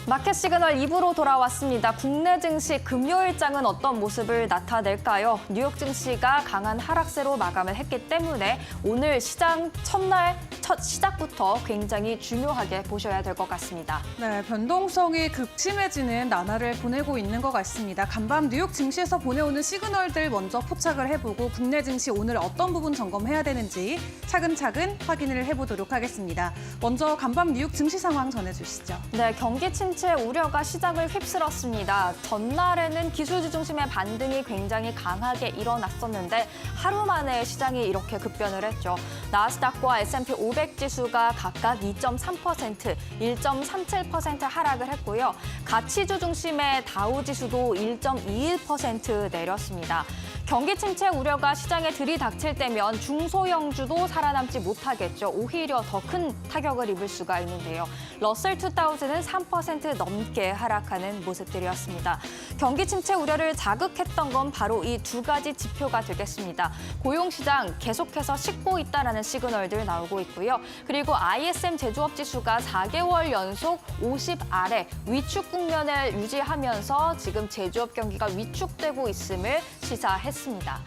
마켓 시그널 2부로 돌아왔습니다. 국내 증시 금요일장은 어떤 모습을 나타낼까요? 뉴욕 증시가 강한 하락세로 마감을 했기 때문에 오늘 시장 첫 시작부터 굉장히 중요하게 보셔야 될 것 같습니다. 네, 변동성이 극심해지는 나날을 보내고 있는 것 같습니다. 간밤 뉴욕 증시에서 보내오는 시그널들 먼저 포착을 해보고 국내 증시 오늘 어떤 부분 점검해야 되는지 차근차근 확인을 해보도록 하겠습니다. 먼저 간밤 뉴욕 증시 상황 전해주시죠. 네, 경기 침체 우려가 시장을 휩쓸었습니다. 전날에는 기술주 중심의 반등이 굉장히 강하게 일어났었는데 하루 만에 시장이 이렇게 급변을 했죠. 나스닥과 S&P 500 지수가 각각 2.3%, 1.37% 하락을 했고요. 가치주 중심의 다우 지수도 1.21% 내렸습니다. 경기 침체 우려가 시장에 들이닥칠 때면 중소형주도 살아남지 못하겠죠. 오히려 더 큰 타격을 입을 수가 있는데요. 러셀 2000은 3% 넘게 하락하는 모습들이었습니다. 경기 침체 우려를 자극했던 건 바로 이 두 가지 지표가 되겠습니다. 고용시장 계속해서 식고 있다는 시그널들 나오고 있고요. 그리고 ISM 제조업 지수가 4개월 연속 50 아래 위축 국면을 유지하면서 지금 제조업 경기가 위축되고 있음을 시사했습니다.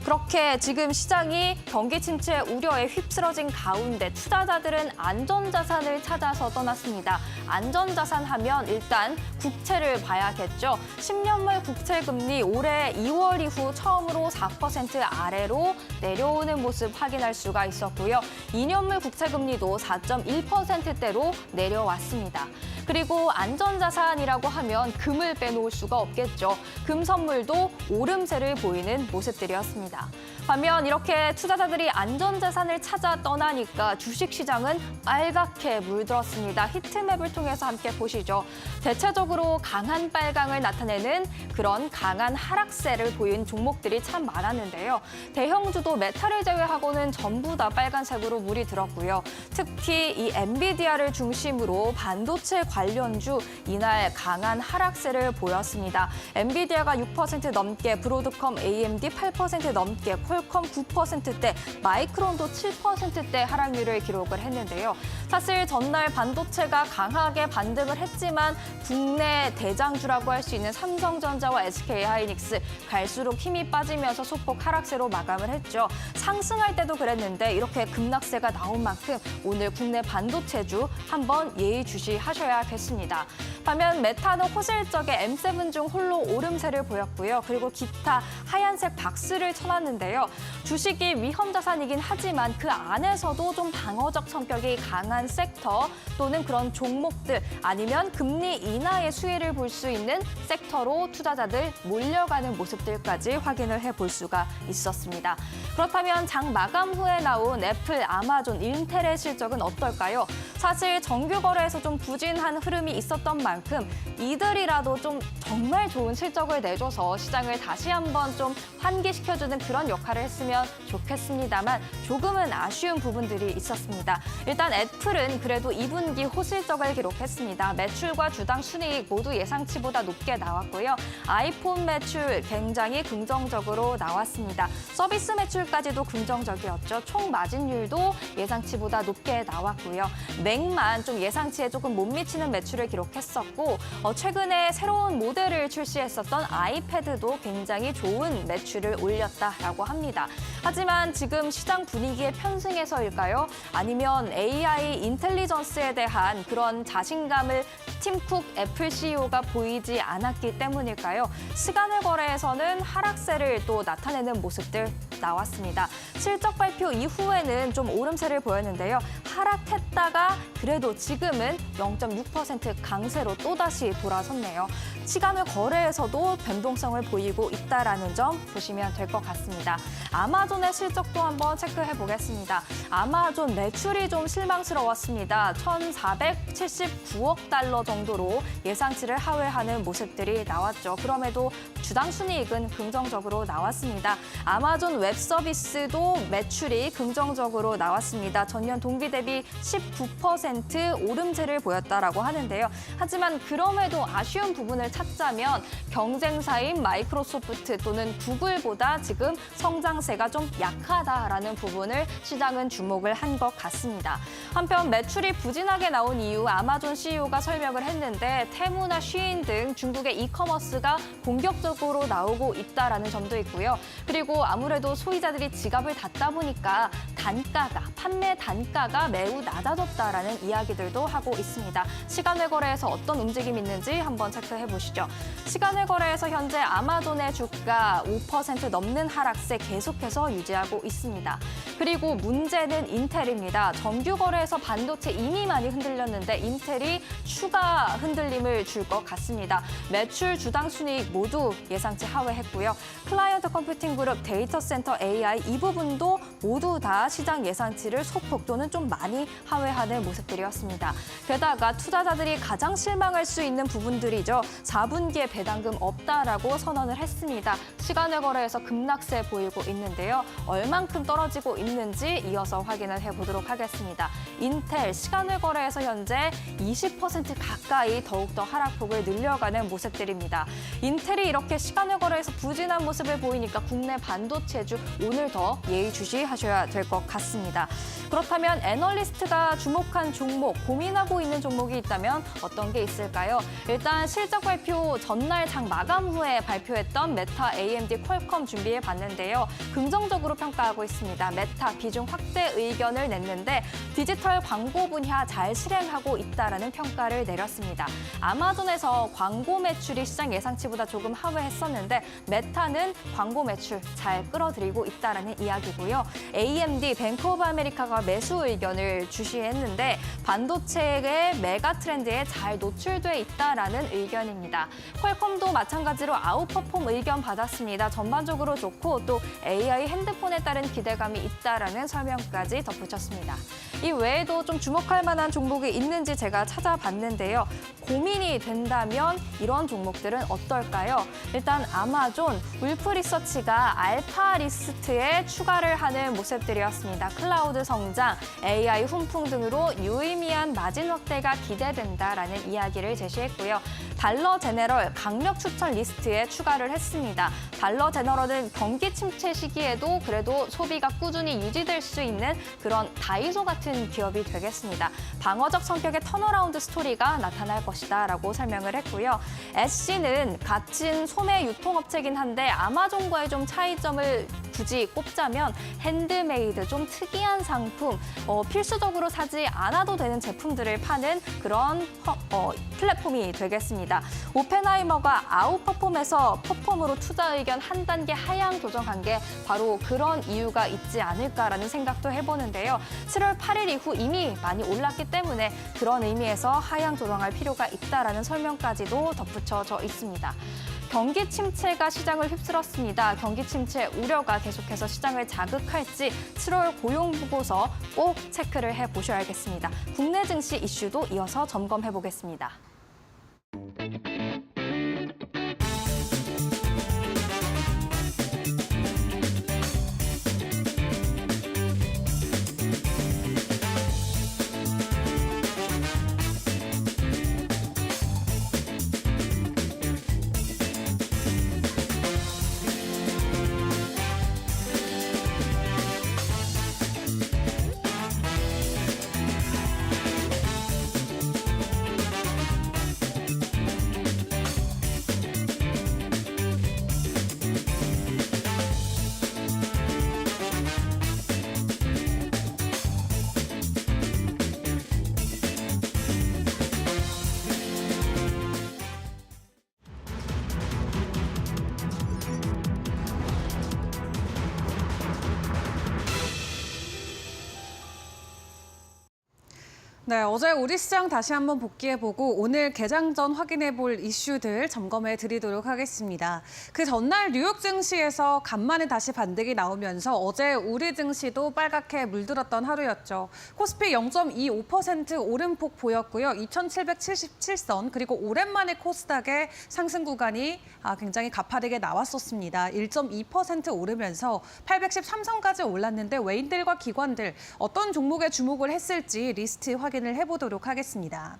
그렇게 지금 시장이 경기 침체 우려에 휩쓸어진 가운데 투자자들은 안전자산을 찾아서 떠났습니다. 안전자산 하면 일단 국채를 봐야겠죠. 10년물 국채금리 올해 2월 이후 처음으로 4% 아래로 내려오는 모습 확인할 수가 있었고요. 2년물 국채금리도 4.1%대로 내려왔습니다. 그리고 안전자산이라고 하면 금을 빼놓을 수가 없겠죠. 금 선물도 오름세를 보이는 모습들이었습니다. 반면 이렇게 투자자들이 안전자산을 찾아 떠나니까 주식시장은 빨갛게 물들었습니다. 히트맵을 통해서 함께 보시죠. 대체적으로 강한 빨강을 나타내는 그런 강한 하락세를 보인 종목들이 참 많았는데요. 대형주도 메탈을 제외하고는 전부 다 빨간색으로 물이 들었고요. 특히 이 엔비디아를 중심으로 반도체 관련주 이날 강한 하락세를 보였습니다. 엔비디아가 6% 넘게, 브로드컴, AMD 8% 넘게, 퀄컴 9%대, 마이크론도 7%대 하락률을 기록을 했는데요. 사실 전날 반도체가 강하게 반등을 했지만 국내 대장주라고 할 수 있는 삼성전자와 SK하이닉스 갈수록 힘이 빠지면서 소폭 하락세로 마감을 했죠. 상승할 때도 그랬는데 이렇게 급락세가 나온 만큼 오늘 국내 반도체주 한번 예의주시하셔야겠습니다. 반면 메타는 호실적의 M7 중 홀로 오름세를 보였고요. 그리고 기타 하얀색 박스를 쳐놨는데요. 주식이 위험자산이긴 하지만 그 안에서도 좀 방어적 성격이 강한 섹터 또는 그런 종목들 아니면 금리 인하의 수혜를 볼 수 있는 섹터로 투자자들 몰려가는 모습들까지 확인을 해볼 수가 있었습니다. 그렇다면 장 마감 후에 나온 애플, 아마존, 인텔의 실적은 어떨까요? 사실 정규 거래에서 좀 부진한 흐름이 있었던 만큼 이들이라도 좀 정말 좋은 실적을 내줘서 시장을 다시 한번 좀 환기시켜주는 그런 역할을 했으면 좋겠습니다만 조금은 아쉬운 부분들이 있었습니다. 일단 애플은 그래도 2분기 호실적을 기록했습니다. 매출과 주당 순이익 모두 예상치보다 높게 나왔고요. 아이폰 매출 굉장히 긍정적으로 나왔습니다. 서비스 매출까지도 긍정적이었죠. 총 마진율도 예상치보다 높게 나왔고요. 맥만 좀 예상치에 조금 못 미치는 매출을 기록했었고 최근에 새로운 모델을 출시했었던 아이패드도 굉장히 좋은 매출을 올렸다라고 합니다. 하지만 지금 시장 분위기의 편승에서일까요? 아니면 AI 인텔리전스에 대한 그런 자신감을 팀 쿡 애플 CEO가 보이지 않았기 때문일까요? 시간을 거래에서는 하락세를 또 나타내는 모습들 나왔습니다. 실적 발표 이후에는 좀 오름세를 보였는데요. 하락했다가 그래도 지금은 0.6% 강세로 또다시 돌아섰네요. 시간을 거래에서도 변동성을 보이고 있다는 점 보시면 될 것 같습니다. 아마존의 실적도 한번 체크해 보겠습니다. 아마존 매출이 좀 실망스러웠습니다. 1,479억 달러 정도로 예상치를 하회하는 모습들이 나왔죠. 그럼에도 주당 순이익은 긍정적으로 나왔습니다. 아마존 웹 서비스도 매출이 긍정적으로 나왔습니다. 전년 동기 대비 19% 2% 오름세를 보였다라고 하는데요. 하지만 그럼에도 아쉬운 부분을 찾자면 경쟁사인 마이크로소프트 또는 구글보다 지금 성장세가 좀 약하다라는 부분을 시장은 주목을 한 것 같습니다. 한편 매출이 부진하게 나온 이유 아마존 CEO가 설명을 했는데 테무나 쉬인 등 중국의 이커머스가 공격적으로 나오고 있다라는 점도 있고요. 그리고 아무래도 소비자들이 지갑을 닫다 보니까 판매 단가가 매우 낮아졌다라는 이야기들도 하고 있습니다. 시간외 거래에서 어떤 움직임이 있는지 한번 체크해 보시죠. 시간외 거래에서 현재 아마존의 주가 5% 넘는 하락세 계속해서 유지하고 있습니다. 그리고 문제는 인텔입니다. 정규 거래에서 반도체 이미 많이 흔들렸는데 인텔이 추가 흔들림을 줄 것 같습니다. 매출, 주당 순이익 모두 예상치 하회했고요. 클라이언트 컴퓨팅 그룹, 데이터 센터 AI 이 부분도 모두 다 시장 예상치를 소폭 또는 좀 많이 하회하는 모습들이었습니다. 게다가 투자자들이 가장 실망할 수 있는 부분들이죠. 4분기에 배당금 없다라고 선언을 했습니다. 시간외 거래에서 급락세 보이고 있는데요. 얼만큼 떨어지고 있는지 이어서 확인을 해보도록 하겠습니다. 인텔 시간외 거래에서 현재 20% 가까이 더욱더 하락폭을 늘려가는 모습들입니다. 인텔이 이렇게 시간외 거래에서 부진한 모습을 보이니까 국내 반도체주 오늘 더 예의주시하셔야 될 것 같습니다. 그렇다면 애널리스트가 주목한 종목, 고민하고 있는 종목이 있다면 어떤 게 있을까요? 일단 실적 발표 전날 장 마감 후에 발표했던 메타, AMD, 퀄컴 준비해 봤는데요. 긍정적으로 평가하고 있습니다. 메타 비중 확대 의견을 냈는데 디지털 광고 분야 잘 실행하고 있다라는 평가를 내렸습니다. 아마존에서 광고 매출이 시장 예상치보다 조금 하회했었는데 메타는 광고 매출 잘 끌어들이고 있다라는 이야기고요. AMD, 뱅크 오브 아메리카가 매수 의견을 주시했는데 반도체의 메가 트렌드에 잘 노출돼 있다라는 의견입니다. 퀄컴도 마찬가지로 아웃퍼폼 의견 받았습니다. 전반적으로 좋고 또 AI 핸드폰에 따른 기대감이 있다라는 설명까지 덧붙였습니다. 이 외에도 좀 주목할 만한 종목이 있는지 제가 찾아봤는데요. 고민이 된다면 이런 종목들은 어떨까요? 일단 아마존, 울프 리서치가 알파 리스트에 추가를 하는 모습들이었습니다. 클라우드 성장, AI 훈풍 등으로 유의미한 마진 확대가 기대된다라는 이야기를 제시했고요. 달러 제너럴 강력 추천 리스트에 추가를 했습니다. 달러 제너럴은 경기 침체 시기에도 그래도 소비가 꾸준히 유지될 수 있는 그런 다이소 같은 기업이 되겠습니다. 방어적 성격의 턴어라운드 스토리가 나타날 것이다라고 설명을 했고요. SC는 같은 소매 유통업체긴 한데 아마존과의 좀 차이점을 굳이 꼽자면 핸드메이드, 좀 특이한 상품, 필수적으로 사지 않아도 되는 제품들을 파는 그런 플랫폼이 되겠습니다. 오펜하이머가 아웃퍼폼에서 퍼폼으로 투자 의견 한 단계 하향 조정한 게 바로 그런 이유가 있지 않을까라는 생각도 해보는데요. 7월 8일 이후 이미 많이 올랐기 때문에 그런 의미에서 하향 조정할 필요가 있다라는 설명까지도 덧붙여져 있습니다. 경기 침체가 시장을 휩쓸었습니다. 경기 침체 우려가 계속해서 시장을 자극할지 7월 고용 보고서 꼭 체크를 해보셔야겠습니다. 국내 증시 이슈도 이어서 점검해 보겠습니다. 네, 어제 우리 시장 다시 한번 복귀해보고 오늘 개장 전 확인해볼 이슈들 점검해 드리도록 하겠습니다. 그 전날 뉴욕 증시에서 간만에 다시 반등이 나오면서 어제 우리 증시도 빨갛게 물들었던 하루였죠. 코스피 0.25% 오름폭 보였고요. 2,777선 그리고 오랜만에 코스닥의 상승 구간이 굉장히 가파르게 나왔었습니다. 1.2% 오르면서 813선까지 올랐는데 외인들과 기관들 어떤 종목에 주목을 했을지 리스트 확인 확인을 해보도록 하겠습니다.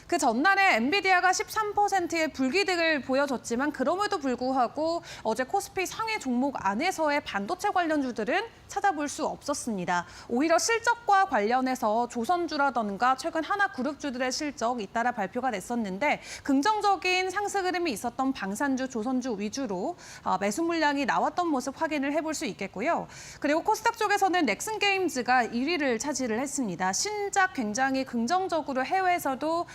그 전날에 엔비디아가 13%의 불기득을 보여줬지만 그럼에도 불구하고 어제 코스피 상위 종목 안에서의 반도체 관련주들은 찾아볼 수 없었습니다. 오히려 실적과 관련해서 조선주라던가 최근 하나그룹주들의 실적 잇따라 발표가 됐었는데 긍정적인 상승 흐름이 있었던 방산주, 조선주 위주로 매수 물량이 나왔던 모습 확인을 해볼 수 있겠고요. 그리고 코스닥 쪽에서는 넥슨게임즈가 1위를 차지를 했습니다. 신작 굉장히 긍정적으로 해외에서도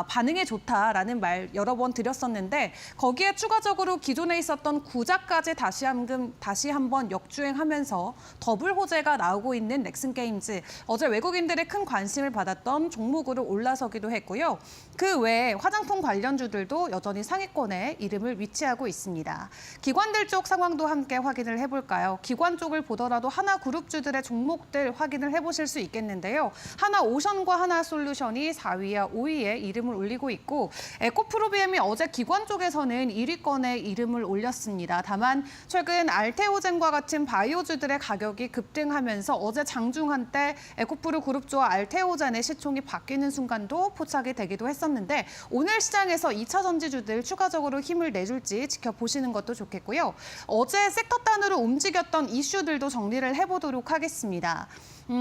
반응이 좋다라는 말 여러 번 드렸었는데 거기에 추가적으로 기존에 있었던 구작까지 다시 한번 역주행하면서 더블 호재가 나오고 있는 넥슨게임즈. 어제 외국인들의 큰 관심을 받았던 종목으로 올라서기도 했고요. 그 외에 화장품 관련주들도 여전히 상위권에 이름을 위치하고 있습니다. 기관들 쪽 상황도 함께 확인을 해볼까요? 기관 쪽을 보더라도 하나그룹주들의 종목들 확인을 해보실 수 있겠는데요. 하나오션과 하나솔루션이 4위와 5위에 이름을 올리고 있고 에코프로비엠이 어제 기관 쪽에서는 1위권에 이름을 올렸습니다. 다만 최근 알테오젠과 같은 바이오주들의 가격이 급등하면서 어제 장중 한때 에코프로 그룹주와 알테오젠의 시총이 바뀌는 순간도 포착이 되기도 했었는데 오늘 시장에서 2차 전지주들 추가적으로 힘을 내줄지 지켜보시는 것도 좋겠고요. 어제 섹터 단으로 움직였던 이슈들도 정리를 해보도록 하겠습니다.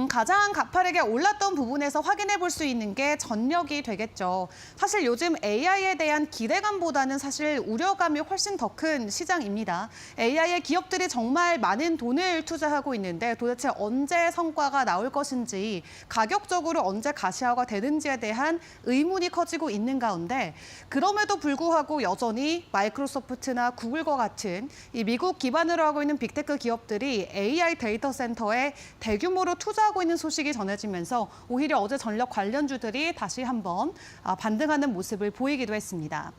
가장 가파르게 올랐던 부분에서 확인해 볼 수 있는 게 전력이 되겠죠. 사실 요즘 AI에 대한 기대감보다는 사실 우려감이 훨씬 더 큰 시장입니다. AI에 기업들이 정말 많은 돈을 투자하고 있는데 도대체 언제 성과가 나올 것인지 가격적으로 언제 가시화가 되는지에 대한 의문이 커지고 있는 가운데 그럼에도 불구하고 여전히 마이크로소프트나 구글과 같은 이 미국 기반으로 하고 있는 빅테크 기업들이 AI 데이터 센터에 대규모로 투자하고 있는 소식이 전해지면서 오히려 어제 전력 관련주들이 다시 한번 반등하는 모습을 보이기도 했습니다.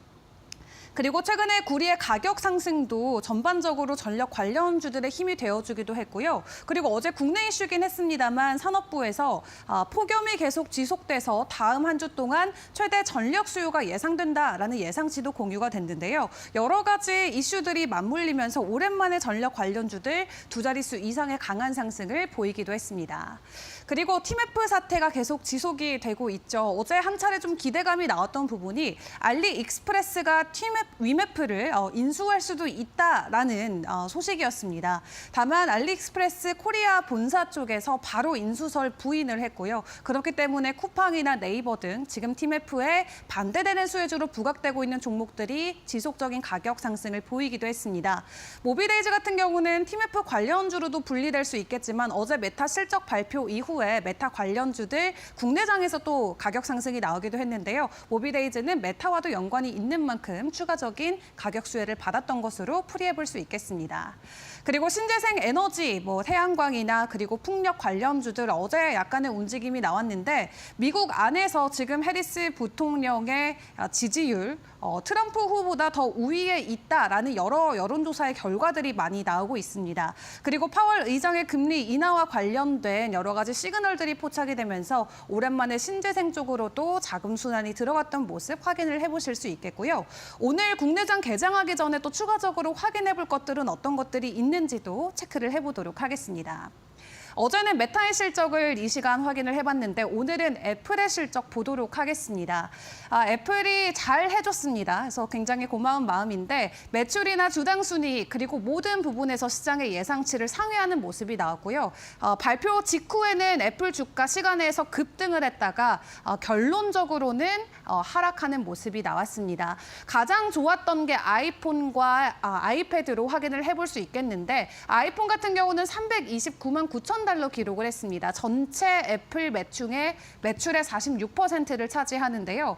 그리고 최근에 구리의 가격 상승도 전반적으로 전력 관련주들의 힘이 되어주기도 했고요. 그리고 어제 국내 이슈긴 했습니다만 산업부에서 폭염이 계속 지속돼서 다음 한 주 동안 최대 전력 수요가 예상된다라는 예상치도 공유가 됐는데요. 여러 가지 이슈들이 맞물리면서 오랜만에 전력 관련주들 두 자릿수 이상의 강한 상승을 보이기도 했습니다. 그리고 티맵프 사태가 계속 지속이 되고 있죠. 어제 한 차례 좀 기대감이 나왔던 부분이 알리익스프레스가 위메프를 인수할 수도 있다라는 소식이었습니다. 다만 알리익스프레스 코리아 본사 쪽에서 바로 인수설 부인을 했고요. 그렇기 때문에 쿠팡이나 네이버 등 지금 티맵프에 반대되는 수혜주로 부각되고 있는 종목들이 지속적인 가격 상승을 보이기도 했습니다. 모비데이즈 같은 경우는 티맵프 관련주로도 분리될 수 있겠지만 어제 메타 실적 발표 이후에 메타 관련주들 국내장에서 또 가격 상승이 나오기도 했는데요. 모비데이즈는 메타와도 연관이 있는 만큼 추가적인 가격 수혜를 받았던 것으로 풀이해볼 수 있겠습니다. 그리고 신재생 에너지, 태양광이나 그리고 풍력 관련주들 어제 약간의 움직임이 나왔는데 미국 안에서 지금 해리스 부통령의 지지율 트럼프 후보보다 더 우위에 있다라는 여러 여론조사의 결과들이 많이 나오고 있습니다. 그리고 파월 의장의 금리 인하와 관련된 여러 가지 시그널들이 포착이 되면서 오랜만에 신재생 쪽으로도 자금 순환이 들어갔던 모습 확인을 해보실 수 있겠고요. 오늘 국내장 개장하기 전에 또 추가적으로 확인해볼 것들은 어떤 것들이 있는지도 체크를 해보도록 하겠습니다. 어제는 메타의 실적을 이 시간 확인을 해봤는데 오늘은 애플의 실적 보도록 하겠습니다. 애플이 잘 해줬습니다. 그래서 굉장히 고마운 마음인데 매출이나 주당 순이익 그리고 모든 부분에서 시장의 예상치를 상회하는 모습이 나왔고요. 발표 직후에는 애플 주가 시간에서 급등을 했다가 결론적으로는 하락하는 모습이 나왔습니다. 가장 좋았던 게 아이폰과 아이패드로 확인을 해볼 수 있겠는데 아이폰 같은 경우는 329만 9천 달러 기록을 했습니다. 전체 애플 매출의 46%를 차지하는데요.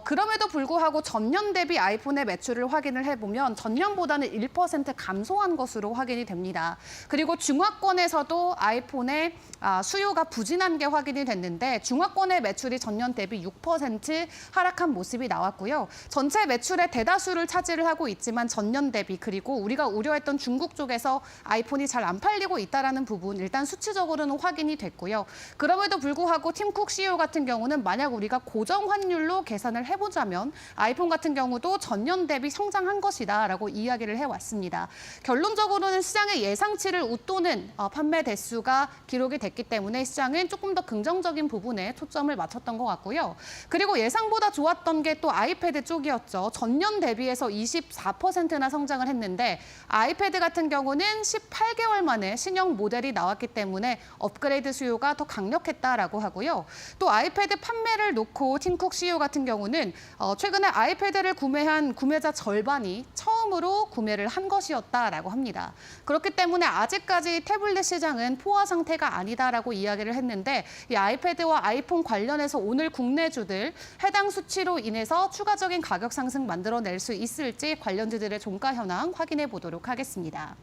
그럼에도 불구하고 전년 대비 아이폰의 매출을 확인을 해보면 전년보다는 1% 감소한 것으로 확인이 됩니다. 그리고 중화권에서도 아이폰의 수요가 부진한 게 확인이 됐는데 중화권의 매출이 전년 대비 6% 하락한 모습이 나왔고요. 전체 매출의 대다수를 차지를 하고 있지만 전년 대비 그리고 우리가 우려했던 중국 쪽에서 아이폰이 잘 안 팔리고 있다는 부분 일단 수치 수치적으로는 확인이 됐고요. 그럼에도 불구하고 팀쿡 CEO 같은 경우는 만약 우리가 고정 환율로 계산을 해보자면 아이폰 같은 경우도 전년 대비 성장한 것이다라고 이야기를 해왔습니다. 결론적으로는 시장의 예상치를 웃도는 판매 대수가 기록이 됐기 때문에 시장은 조금 더 긍정적인 부분에 초점을 맞췄던 것 같고요. 그리고 예상보다 좋았던 게 또 아이패드 쪽이었죠. 전년 대비해서 24%나 성장을 했는데 아이패드 같은 경우는 18개월 만에 신형 모델이 나왔기 때문에 업그레이드 수요가 더 강력했다라고 하고요. 또 아이패드 판매를 놓고 팀쿡 CEO 같은 경우는 최근에 아이패드를 구매한 구매자 절반이 처음으로 구매를 한 것이었다라고 합니다. 그렇기 때문에 아직까지 태블릿 시장은 포화 상태가 아니다라고 이야기를 했는데 이 아이패드와 아이폰 관련해서 오늘 국내주들 해당 수치로 인해서 추가적인 가격 상승 만들어낼 수 있을지 관련주들의 종가 현황 확인해 보도록 하겠습니다.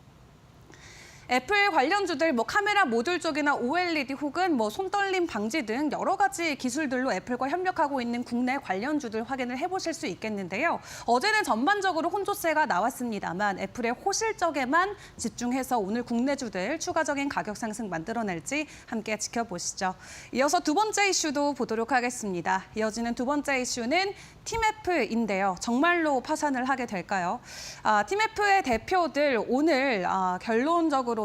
애플 관련주들 카메라 모듈 쪽이나 OLED 혹은 손떨림 방지 등 여러 가지 기술들로 애플과 협력하고 있는 국내 관련주들 확인을 해보실 수 있겠는데요. 어제는 전반적으로 혼조세가 나왔습니다만 애플의 호실적에만 집중해서 오늘 국내주들 추가적인 가격 상승 만들어낼지 함께 지켜보시죠. 이어서 두 번째 이슈도 보도록 하겠습니다. 이어지는 두 번째 이슈는 팀애플인데요. 정말로 파산을 하게 될까요? 팀애플의 대표들 오늘 결론적으로는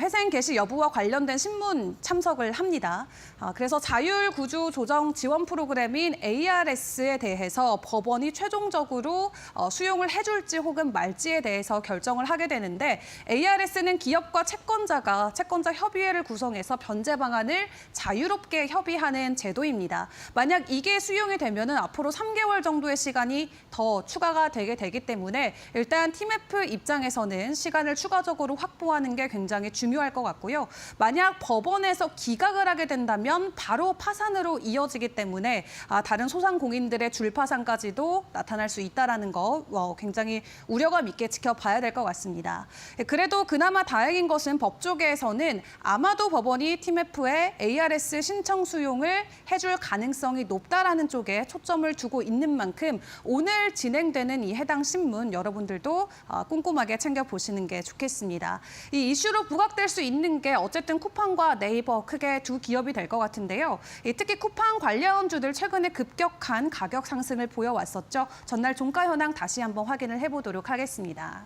회생 개시 여부와 관련된 신문 참석을 합니다. 그래서 자율 구조 조정 지원 프로그램인 ARS에 대해서 법원이 최종적으로 수용을 해줄지 혹은 말지에 대해서 결정을 하게 되는데 ARS는 기업과 채권자 협의회를 구성해서 변제 방안을 자유롭게 협의하는 제도입니다. 만약 이게 수용이 되면은 앞으로 3개월 정도의 시간이 더 추가가 되기 때문에 일단 팀애플 입장에서는 시간을 추가적으로 확보하는 게 굉장히 중요할 것 같고요. 만약 법원에서 기각을 하게 된다면 바로 파산으로 이어지기 때문에 다른 소상공인들의 줄파산까지도 나타날 수 있다는 거 굉장히 우려감 있게 지켜봐야 될 것 같습니다. 그래도 그나마 다행인 것은 법조계에서는 아마도 법원이 팀애플의 ARS 신청 수용을 해줄 가능성이 높다라는 쪽에 초점을 두고 있는 만큼 오늘 진행되는 이 해당 신문 여러분들도 꼼꼼하게 챙겨보시는 게 좋겠습니다. 이 이슈로 부각될 수 있는 게 어쨌든 쿠팡과 네이버 크게 두 기업이 될 것 같은데요. 특히 쿠팡 관련주들 최근에 급격한 가격 상승을 보여왔었죠. 전날 종가 현황 다시 한번 확인을 해보도록 하겠습니다.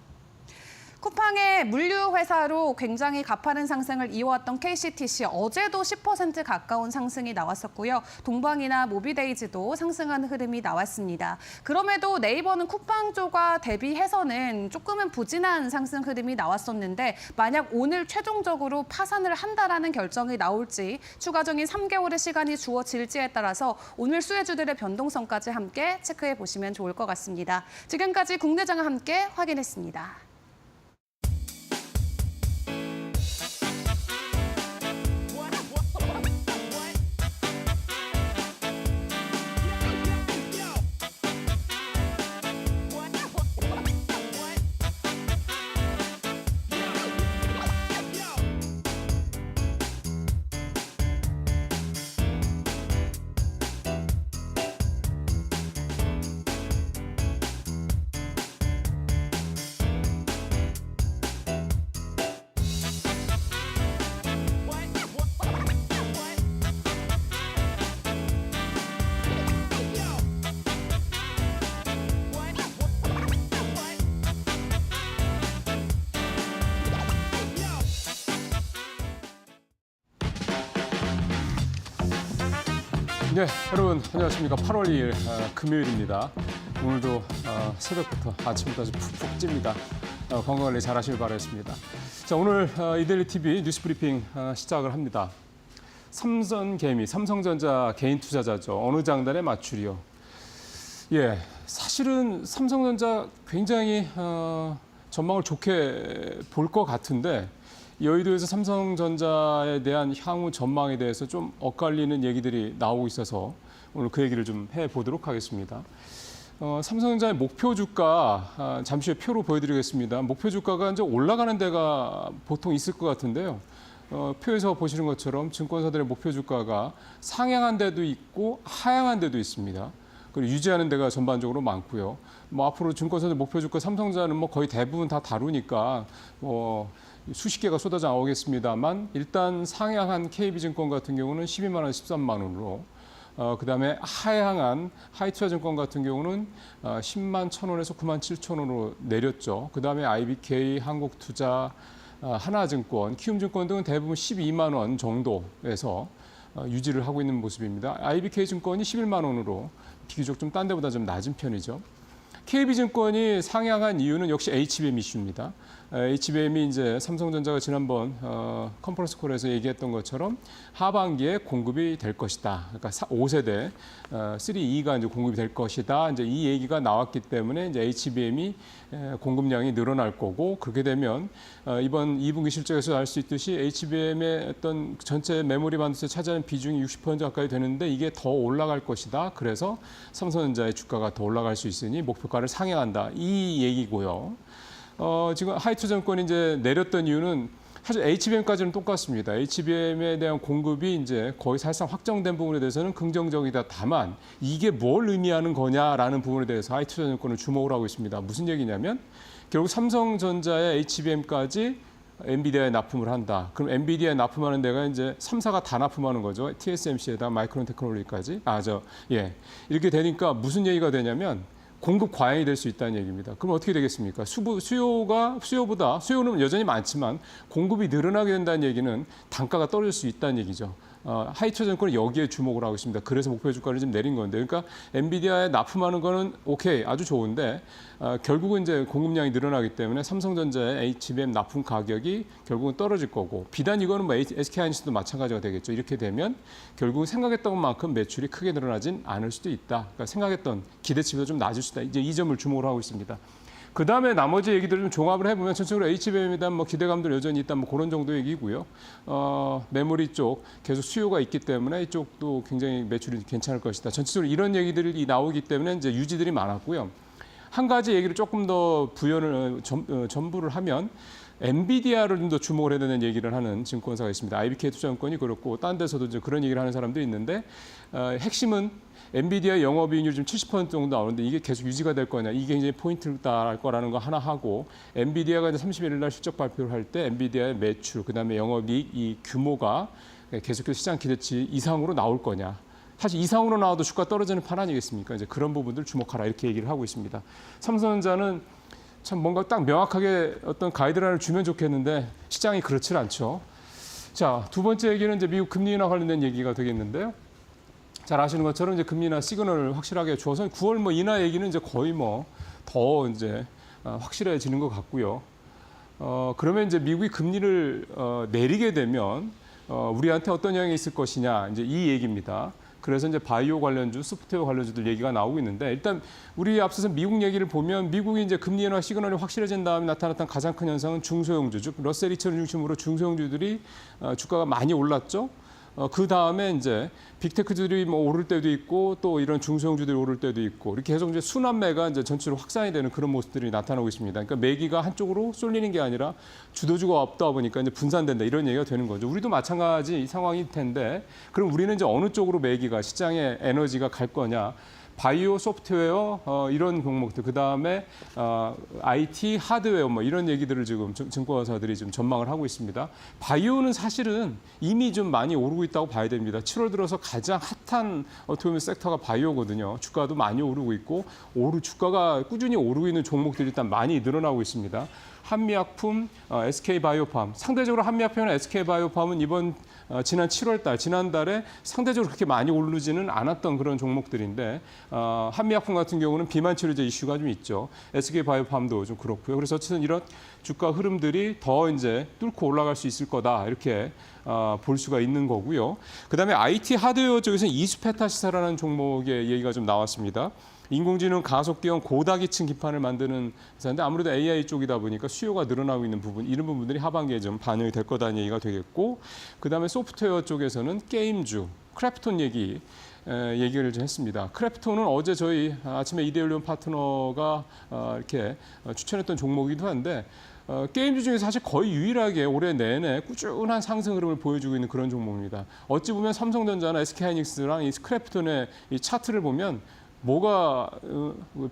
쿠팡의 물류 회사로 굉장히 가파른 상승을 이어왔던 KCTC 어제도 10% 가까운 상승이 나왔었고요. 동방이나 모비데이즈도 상승하는 흐름이 나왔습니다. 그럼에도 네이버는 쿠팡 쪽과 대비해서는 조금은 부진한 상승 흐름이 나왔었는데 만약 오늘 최종적으로 파산을 한다라는 결정이 나올지 추가적인 3개월의 시간이 주어질지에 따라서 오늘 수혜주들의 변동성까지 함께 체크해 보시면 좋을 것 같습니다. 지금까지 국내장과 함께 확인했습니다. 네, 여러분 안녕하십니까. 8월 2일 금요일입니다. 오늘도 새벽부터 아침부터 아주 푹푹 찝니다. 건강관리 잘 하시길 바라겠습니다. 자, 오늘 이데일리 TV 뉴스 브리핑 시작을 합니다. 삼성개미, 삼성전자 개인 투자자죠. 어느 장단에 맞추리요? 예, 사실은 삼성전자 굉장히 전망을 좋게 볼 것 같은데 여의도에서 삼성전자에 대한 향후 전망에 대해서 좀 엇갈리는 얘기들이 나오고 있어서 오늘 그 얘기를 좀 해보도록 하겠습니다. 삼성전자의 목표 주가 잠시 후에 표로 보여드리겠습니다. 목표 주가가 이제 올라가는 데가 보통 있을 것 같은데요. 표에서 보시는 것처럼 증권사들의 목표 주가가 상향한 데도 있고 하향한 데도 있습니다. 그리고 유지하는 데가 전반적으로 많고요. 앞으로 증권사들 목표 주가 삼성전자는 거의 대부분 다 다루니까 수십 개가 쏟아져 나오겠습니다만 일단 상향한 KB증권 같은 경우는 12만 원, 13만 원으로 그다음에 하향한 하이투자증권 같은 경우는 10만 1,000원에서 9만 7천 원으로 내렸죠. 그다음에 IBK, 한국투자, 하나증권, 키움증권 등은 대부분 12만 원 정도에서 유지를 하고 있는 모습입니다. IBK증권이 11만 원으로 비교적 좀 딴 데보다 좀 낮은 편이죠. KB증권이 상향한 이유는 역시 HBM 이슈입니다. HBM이 이제 삼성전자가 지난번 컨퍼런스 콜에서 얘기했던 것처럼 하반기에 공급이 될 것이다. 그러니까 5세대 3E가 이제 공급이 될 것이다. 이제 이 얘기가 나왔기 때문에 이제 HBM이 공급량이 늘어날 거고 그렇게 되면 이번 2분기 실적에서 알 수 있듯이 HBM의 어떤 전체 메모리 반도체 차지하는 비중이 60% 가까이 되는데 이게 더 올라갈 것이다. 그래서 삼성전자의 주가가 더 올라갈 수 있으니 목표가를 상향한다. 이 얘기고요. 지금 하이투자증권이 이제 내렸던 이유는 사실 HBM까지는 똑같습니다. HBM에 대한 공급이 이제 거의 사실상 확정된 부분에 대해서는 긍정적이다. 다만 이게 뭘 의미하는 거냐라는 부분에 대해서 하이투자증권은 주목을 하고 있습니다. 무슨 얘기냐면 결국 삼성전자의 HBM까지 엔비디아에 납품을 한다. 그럼 엔비디아에 납품하는 데가 이제 3사가 다 납품하는 거죠. TSMC에다 마이크론 테크놀로지까지. 이렇게 되니까 무슨 얘기가 되냐면 공급 과잉이 될 수 있다는 얘기입니다. 그럼 어떻게 되겠습니까? 수요는 여전히 많지만 공급이 늘어나게 된다는 얘기는 단가가 떨어질 수 있다는 얘기죠. 하이투자증권은 여기에 주목을 하고 있습니다. 그래서 목표 주가를 좀 내린 건데, 그러니까 엔비디아에 납품하는 거는 오케이, 아주 좋은데 결국은 이제 공급량이 늘어나기 때문에 삼성전자의 HBM 납품 가격이 결국은 떨어질 거고, 비단 이거는 뭐 SK하이닉스도 마찬가지가 되겠죠. 이렇게 되면 결국은 생각했던 만큼 매출이 크게 늘어나진 않을 수도 있다. 그러니까 생각했던 기대치보다 좀 낮을 수도 있다. 이제 이 점을 주목을 하고 있습니다. 그 다음에 나머지 얘기들을 좀 종합을 해보면 전체적으로 HBM에 대한 뭐 기대감들 여전히 있다, 뭐 그런 정도 얘기고요. 메모리 쪽 계속 수요가 있기 때문에 이쪽도 굉장히 매출이 괜찮을 것이다. 전체적으로 이런 얘기들이 나오기 때문에 이제 유지들이 많았고요. 한 가지 얘기를 조금 더 전부를 하면 엔비디아를 좀 더 주목을 해야 되는 얘기를 하는 증권사가 있습니다. IBK 투자증권이 그렇고 딴 데서도 이제 그런 얘기를 하는 사람들이 있는데 핵심은 엔비디아 영업이익률 지금 70% 정도 나오는데 이게 계속 유지가 될 거냐, 이게 이제 포인트다 할 거라는 거 하나 하고, 엔비디아가 이제 31일 날 실적 발표를 할 때 엔비디아의 매출, 그다음에 영업이익 이 규모가 계속해서 시장 기대치 이상으로 나올 거냐. 사실 이상으로 나와도 주가 떨어지는 판 아니겠습니까? 이제 그런 부분들 주목하라 이렇게 얘기를 하고 있습니다. 삼성전자는 참 뭔가 딱 명확하게 어떤 가이드라인을 주면 좋겠는데 시장이 그렇지 않죠. 자, 두 번째 얘기는 이제 미국 금리 인하 관련된 얘기가 되겠는데요. 잘 아시는 것처럼 이제 금리 인하 시그널을 확실하게 주어서 9월 뭐 인하 얘기는 이제 거의 뭐 더 이제 확실해지는 것 같고요. 그러면 이제 미국이 금리를 내리게 되면 우리한테 어떤 영향이 있을 것이냐, 이제 이 얘기입니다. 그래서 이제 바이오 관련주, 소프트웨어 관련주들 얘기가 나오고 있는데, 일단 우리 앞서서 미국 얘기를 보면 미국이 이제 금리 인하 시그널이 확실해진 다음에 나타났던 가장 큰 현상은 중소형주, 즉 러셀 2000을 중심으로 중소형주들이 주가가 많이 올랐죠. 그 다음에 이제 빅테크들이 뭐 오를 때도 있고 또 이런 중소형주들이 오를 때도 있고, 이렇게 계속 이제 순환매가 이제 전체로 확산이 되는 그런 모습들이 나타나고 있습니다. 그러니까 매기가 한쪽으로 쏠리는 게 아니라 주도주가 없다 보니까 이제 분산된다, 이런 얘기가 되는 거죠. 우리도 마찬가지 상황일 텐데, 그럼 우리는 이제 어느 쪽으로 매기가 시장에 에너지가 갈 거냐? 바이오, 소프트웨어 이런 종목들, 그 다음에 IT, 하드웨어 뭐 이런 얘기들을 지금 증권사들이 지금 전망을 하고 있습니다. 바이오는 사실은 이미 좀 많이 오르고 있다고 봐야 됩니다. 7월 들어서 가장 핫한 어떻게 보면 섹터가 바이오거든요. 주가도 많이 오르고 있고 주가가 꾸준히 오르고 있는 종목들이 일단 많이 늘어나고 있습니다. 한미약품, SK바이오팜. 상대적으로 한미약품이나 SK바이오팜은 지난 7월 지난달에 상대적으로 그렇게 많이 오르지는 않았던 그런 종목들인데, 한미약품 같은 경우는 비만 치료제 이슈가 좀 있죠. SK바이오팜도 좀 그렇고요. 그래서 어쨌든 이런 주가 흐름들이 더 이제 뚫고 올라갈 수 있을 거다, 이렇게 볼 수가 있는 거고요. 그다음에 IT 하드웨어 쪽에서는 이수페타시사라는 종목의 얘기가 좀 나왔습니다. 인공지능 가속기형 고다기층 기판을 만드는 회사인데, 아무래도 AI 쪽이다 보니까 수요가 늘어나고 있는 부분, 이런 부분들이 하반기에 좀 반영이 될 거다는 얘기가 되겠고, 그다음에 소프트웨어 쪽에서는 게임주, 크래프톤 얘기를 좀 했습니다. 크래프톤은 어제 저희 아침에 이대훈련 파트너가 이렇게 추천했던 종목이기도 한데, 게임주 중에서 사실 거의 유일하게 올해 내내 꾸준한 상승 흐름을 보여주고 있는 그런 종목입니다. 어찌 보면 삼성전자나 SK하이닉스랑 이 크래프톤의 이 차트를 보면 뭐가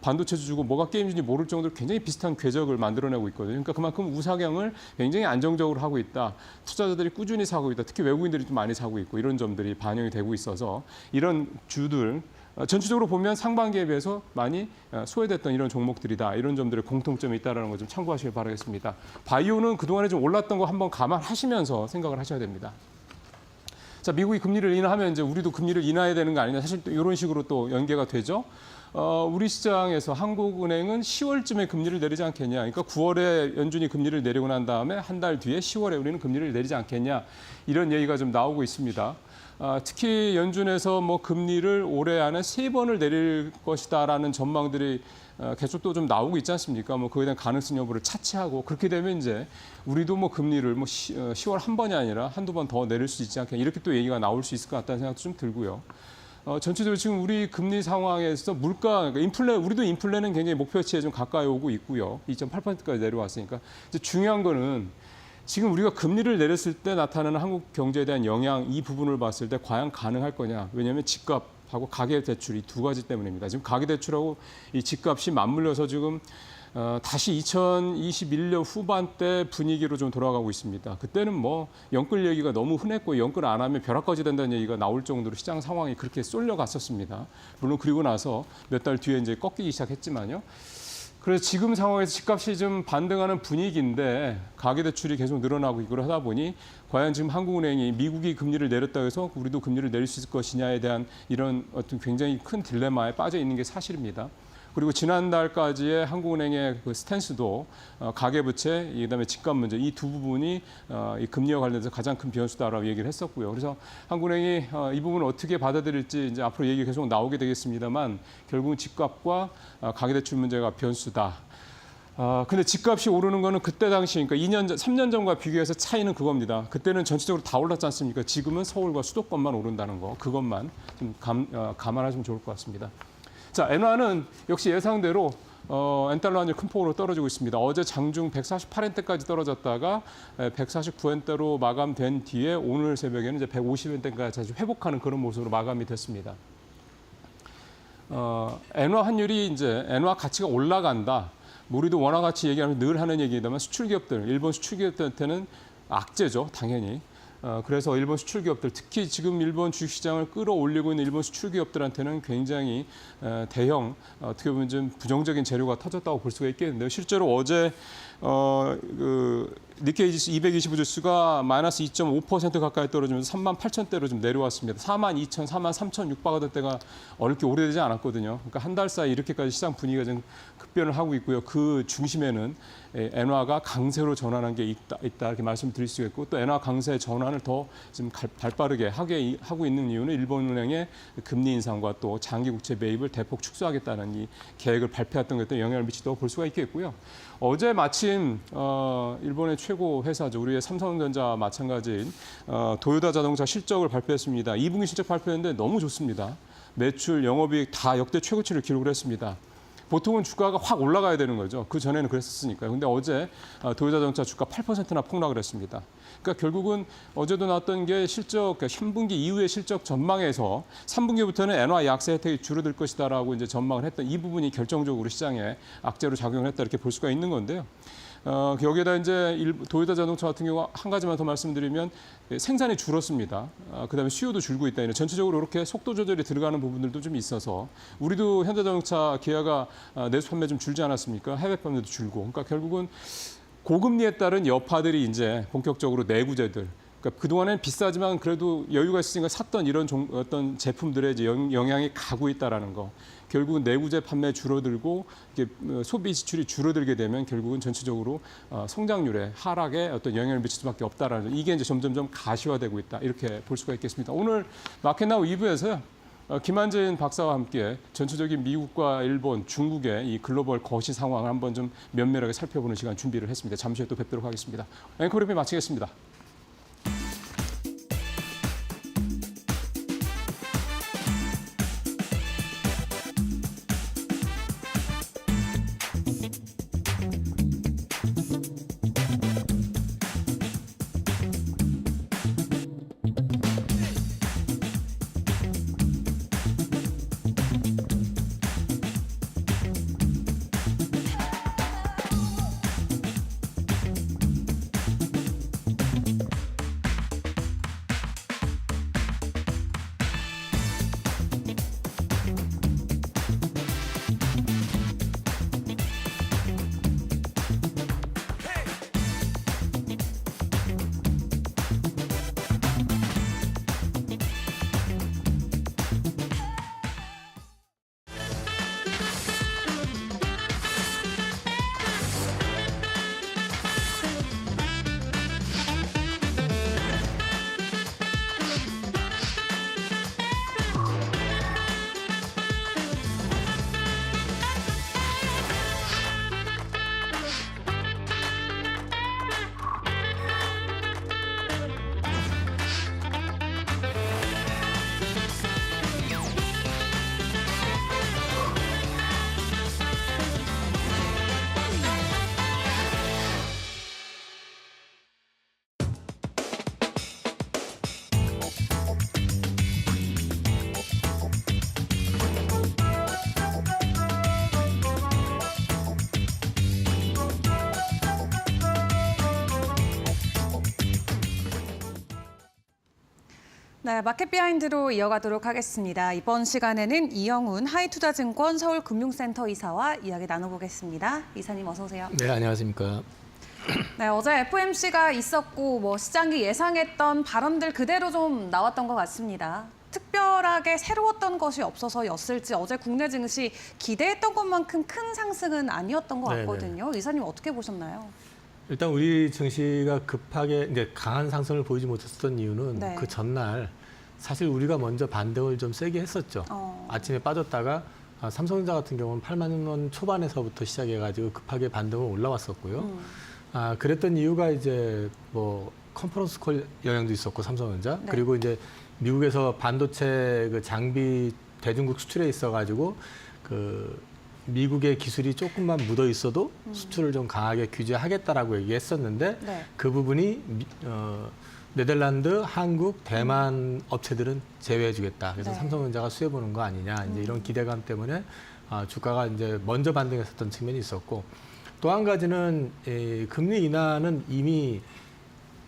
반도체주 주고 뭐가 게임주인지 모를 정도로 굉장히 비슷한 궤적을 만들어내고 있거든요. 그러니까 그만큼 우상향을 굉장히 안정적으로 하고 있다. 투자자들이 꾸준히 사고 있다. 특히 외국인들이 좀 많이 사고 있고 이런 점들이 반영이 되고 있어서 이런 주들 전체적으로 보면 상반기에 비해서 많이 소외됐던 이런 종목들이다. 이런 점들의 공통점이 있다는 거 좀 참고하시길 바라겠습니다. 바이오는 그동안에 좀 올랐던 거 한번 감안하시면서 생각을 하셔야 됩니다. 자, 미국이 금리를 인하하면 이제 우리도 금리를 인하해야 되는 거 아니냐. 사실 또 이런 식으로 또 연계가 되죠. 우리 시장에서 한국은행은 10월쯤에 금리를 내리지 않겠냐. 그러니까 9월에 연준이 금리를 내리고 난 다음에 한 달 뒤에 10월에 우리는 금리를 내리지 않겠냐. 이런 얘기가 좀 나오고 있습니다. 특히 연준에서 뭐 금리를 올해 안에 3번을 내릴 것이다라는 전망들이 계속 또 좀 나오고 있지 않습니까? 뭐 그에 대한 가능성 여부를 차치하고 그렇게 되면 이제 우리도 뭐 금리를 뭐 10월 한 번이 아니라 한두 번 더 내릴 수 있지 않겠냐. 이렇게 또 얘기가 나올 수 있을 것 같다는 생각도 좀 들고요. 전체적으로 지금 우리 금리 상황에서 물가, 그러니까 우리도 인플레는 굉장히 목표치에 좀 가까이 오고 있고요. 2.8%까지 내려왔으니까. 이제 중요한 거는 지금 우리가 금리를 내렸을 때 나타나는 한국 경제에 대한 영향 이 부분을 봤을 때 과연 가능할 거냐. 왜냐하면 집값하고 가계대출 이 두 가지 때문입니다. 지금 가계대출하고 이 집값이 맞물려서 지금 다시 2021년 후반대 분위기로 좀 돌아가고 있습니다. 그때는 뭐 연끌 얘기가 너무 흔했고 연끌 안 하면 벼락거지 된다는 얘기가 나올 정도로 시장 상황이 그렇게 쏠려갔었습니다. 물론 그리고 나서 몇 달 뒤에 이제 꺾이기 시작했지만요. 그래서 지금 상황에서 집값이 좀 반등하는 분위기인데 가계대출이 계속 늘어나고 이걸 하다 보니 과연 지금 한국은행이 미국이 금리를 내렸다고 해서 우리도 금리를 내릴 수 있을 것이냐에 대한 이런 어떤 굉장히 큰 딜레마에 빠져 있는 게 사실입니다. 그리고 지난달까지의 한국은행의 그 스탠스도 가계부채, 그다음에 집값 문제 이 두 부분이 이 금리와 관련해서 가장 큰 변수다라고 얘기를 했었고요. 그래서 한국은행이 이 부분을 어떻게 받아들일지 이제 앞으로 얘기 계속 나오게 되겠습니다만 결국은 집값과 가계대출 문제가 변수다. 근데 집값이 오르는 거는 그때 당시, 그러니까 2년 전, 3년 전과 비교해서 차이는 그겁니다. 그때는 전체적으로 다 올랐지 않습니까? 지금은 서울과 수도권만 오른다는 거, 그것만 좀 감안하시면 좋을 것 같습니다. 자, 엔화는 역시 예상대로 엔달러 환율 큰 폭으로 떨어지고 있습니다. 어제 장중 148엔대까지 떨어졌다가 149엔대로 마감된 뒤에 오늘 새벽에는 이제 150엔대까지 다시 회복하는 그런 모습으로 마감이 됐습니다. 엔화 환율이 이제 엔화 가치가 올라간다. 우리도 원화 가치 얘기하면 늘 하는 얘기이다만 수출 기업들, 일본 수출 기업들한테는 악재죠, 당연히. 그래서 일본 수출 기업들, 특히 지금 일본 주식시장을 끌어올리고 있는 일본 수출 기업들한테는 굉장히 대형, 어떻게 보면 좀 부정적인 재료가 터졌다고 볼 수가 있겠는데요. 실제로 어제 니케이 지수 225 지수가 마이너스 2.5% 가까이 떨어지면서 38,000대로 좀 내려왔습니다. 42,000, 43,000 육박하던 때가 어렵게 오래되지 않았거든요. 그러니까 한 달 사이 이렇게까지 시장 분위기가 좀 급변을 하고 있고요. 그 중심에는 엔화가 강세로 전환한 게 있다 이렇게 말씀드릴 수 있고 또 엔화 강세 전환을 더 좀 발빠르게 하고 있는 이유는 일본은행의 금리 인상과 또 장기 국채 매입을 대폭 축소하겠다는 이 계획을 발표했던 것에 영향을 미치다고 볼 수가 있겠고요. 어제 마침 일본의 최고 회사죠. 우리의 삼성전자 마찬가지인 도요타 자동차 실적을 발표했습니다. 2분기 실적 발표했는데 너무 좋습니다. 매출, 영업이익 다 역대 최고치를 기록을 했습니다. 보통은 주가가 확 올라가야 되는 거죠. 그 전에는 그랬었으니까요. 근데 어제 도요타 자동차 주가 8%나 폭락을 했습니다. 그러니까 결국은 어제도 나왔던 게 실적, 그러니까 3분기 이후의 실적 전망에서 3분기부터는 엔화 약세 혜택이 줄어들 것이다라고 이제 전망을 했던 이 부분이 결정적으로 시장에 악재로 작용을 했다 이렇게 볼 수가 있는 건데요. 여기에다 이제 도요타 자동차 같은 경우 한 가지만 더 말씀드리면 생산이 줄었습니다. 그다음에 수요도 줄고 있다. 이런 전체적으로 이렇게 속도 조절이 들어가는 부분들도 좀 있어서 우리도 현대자동차 기아가 내수 판매 좀 줄지 않았습니까? 해외 판매도 줄고. 그러니까 결국은 고금리에 따른 여파들이 이제 본격적으로 내구재들. 그러니까 그동안엔 비싸지만 그래도 여유가 있으니까 샀던 이런 어떤 제품들의 이제 영향이 가고 있다라는 거. 결국은 내구재 판매 줄어들고 이게 소비 지출이 줄어들게 되면 결국은 전체적으로 성장률의 하락에 어떤 영향을 미칠 수밖에 없다라는 이게 이제 점점점 가시화되고 있다 이렇게 볼 수가 있겠습니다. 오늘 마켓나우 2부에서요. 김한진 박사와 함께 전체적인 미국과 일본, 중국의 이 글로벌 거시 상황을 한번 좀 면밀하게 살펴보는 시간 준비를 했습니다. 잠시 후에 또 뵙도록 하겠습니다. 앵커 브리핑 마치겠습니다. 네, 마켓 비하인드로 이어가도록 하겠습니다. 이번 시간에는 이영훈 하이투자증권 서울금융센터 이사와 이야기 나눠보겠습니다. 이사님 어서 오세요. 네, 안녕하십니까. 네, 어제 FOMC가 있었고 시장이 예상했던 발언들 그대로 좀 나왔던 것 같습니다. 특별하게 새로웠던 것이 없어서였을지 어제 국내 증시 기대했던 것만큼 큰 상승은 아니었던 것 네네. 같거든요. 이사님 어떻게 보셨나요? 일단 우리 증시가 급하게 이제 강한 상승을 보이지 못했던 이유는 네. 그 전날 사실 우리가 먼저 반등을 좀 세게 했었죠. 아침에 빠졌다가 삼성전자 같은 경우는 8만 원 초반에서부터 시작해가지고 급하게 반등을 올라왔었고요. 그랬던 이유가 이제 뭐 컨퍼런스 콜 영향도 있었고 삼성전자 네. 그리고 이제 미국에서 반도체 그 장비 대중국 수출에 있어가지고 그 미국의 기술이 조금만 묻어 있어도 수출을 좀 강하게 규제하겠다라고 얘기했었는데 네. 그 부분이 네덜란드, 한국, 대만 업체들은 제외해주겠다. 그래서 네. 삼성전자가 수혜보는 거 아니냐. 이제 이런 기대감 때문에 주가가 이제 먼저 반등했었던 측면이 있었고 또 한 가지는 금리 인하는 이미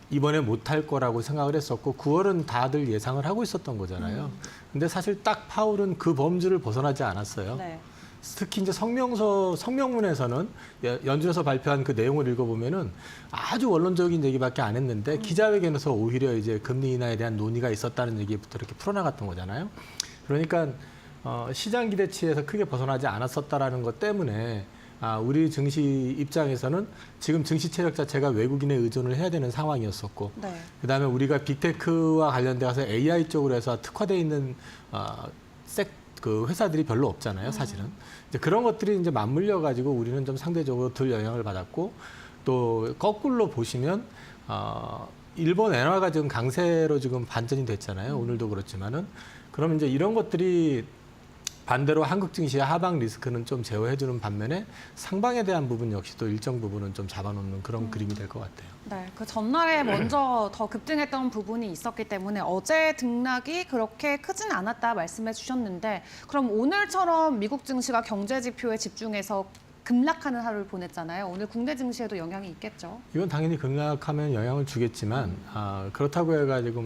이번에 못할 거라고 생각을 했었고 9월은 다들 예상을 하고 있었던 거잖아요. 근데 사실 딱 파월은 그 범주를 벗어나지 않았어요. 네. 특히 이제 성명문에서는 연준에서 발표한 그 내용을 읽어보면은 아주 원론적인 얘기밖에 안 했는데 기자회견에서 오히려 이제 금리 인하에 대한 논의가 있었다는 얘기부터 이렇게 풀어나갔던 거잖아요. 그러니까 시장 기대치에서 크게 벗어나지 않았었다라는 것 때문에 우리 증시 입장에서는 지금 증시 체력 자체가 외국인에 의존을 해야 되는 상황이었었고 네. 그다음에 우리가 빅테크와 관련돼서 AI 쪽으로 해서 특화돼 있는 그 회사들이 별로 없잖아요, 사실은. 이제 그런 것들이 이제 맞물려 가지고 우리는 좀 상대적으로 덜 영향을 받았고 또 거꾸로 보시면 일본 엔화가 지금 강세로 지금 반전이 됐잖아요. 오늘도 그렇지만은 그러면 이제 이런 것들이 반대로 한국 증시의 하방 리스크는 좀 제어해주는 반면에 상방에 대한 부분 역시도 일정 부분은 좀 잡아놓는 그런 그림이 될 것 같아요. 네, 그 전날에 먼저 더 급등했던 부분이 있었기 때문에 어제 등락이 그렇게 크진 않았다 말씀해 주셨는데 그럼 오늘처럼 미국 증시가 경제 지표에 집중해서 급락하는 하루를 보냈잖아요. 오늘 국내 증시에도 영향이 있겠죠? 이건 당연히 급락하면 영향을 주겠지만 그렇다고 해가지고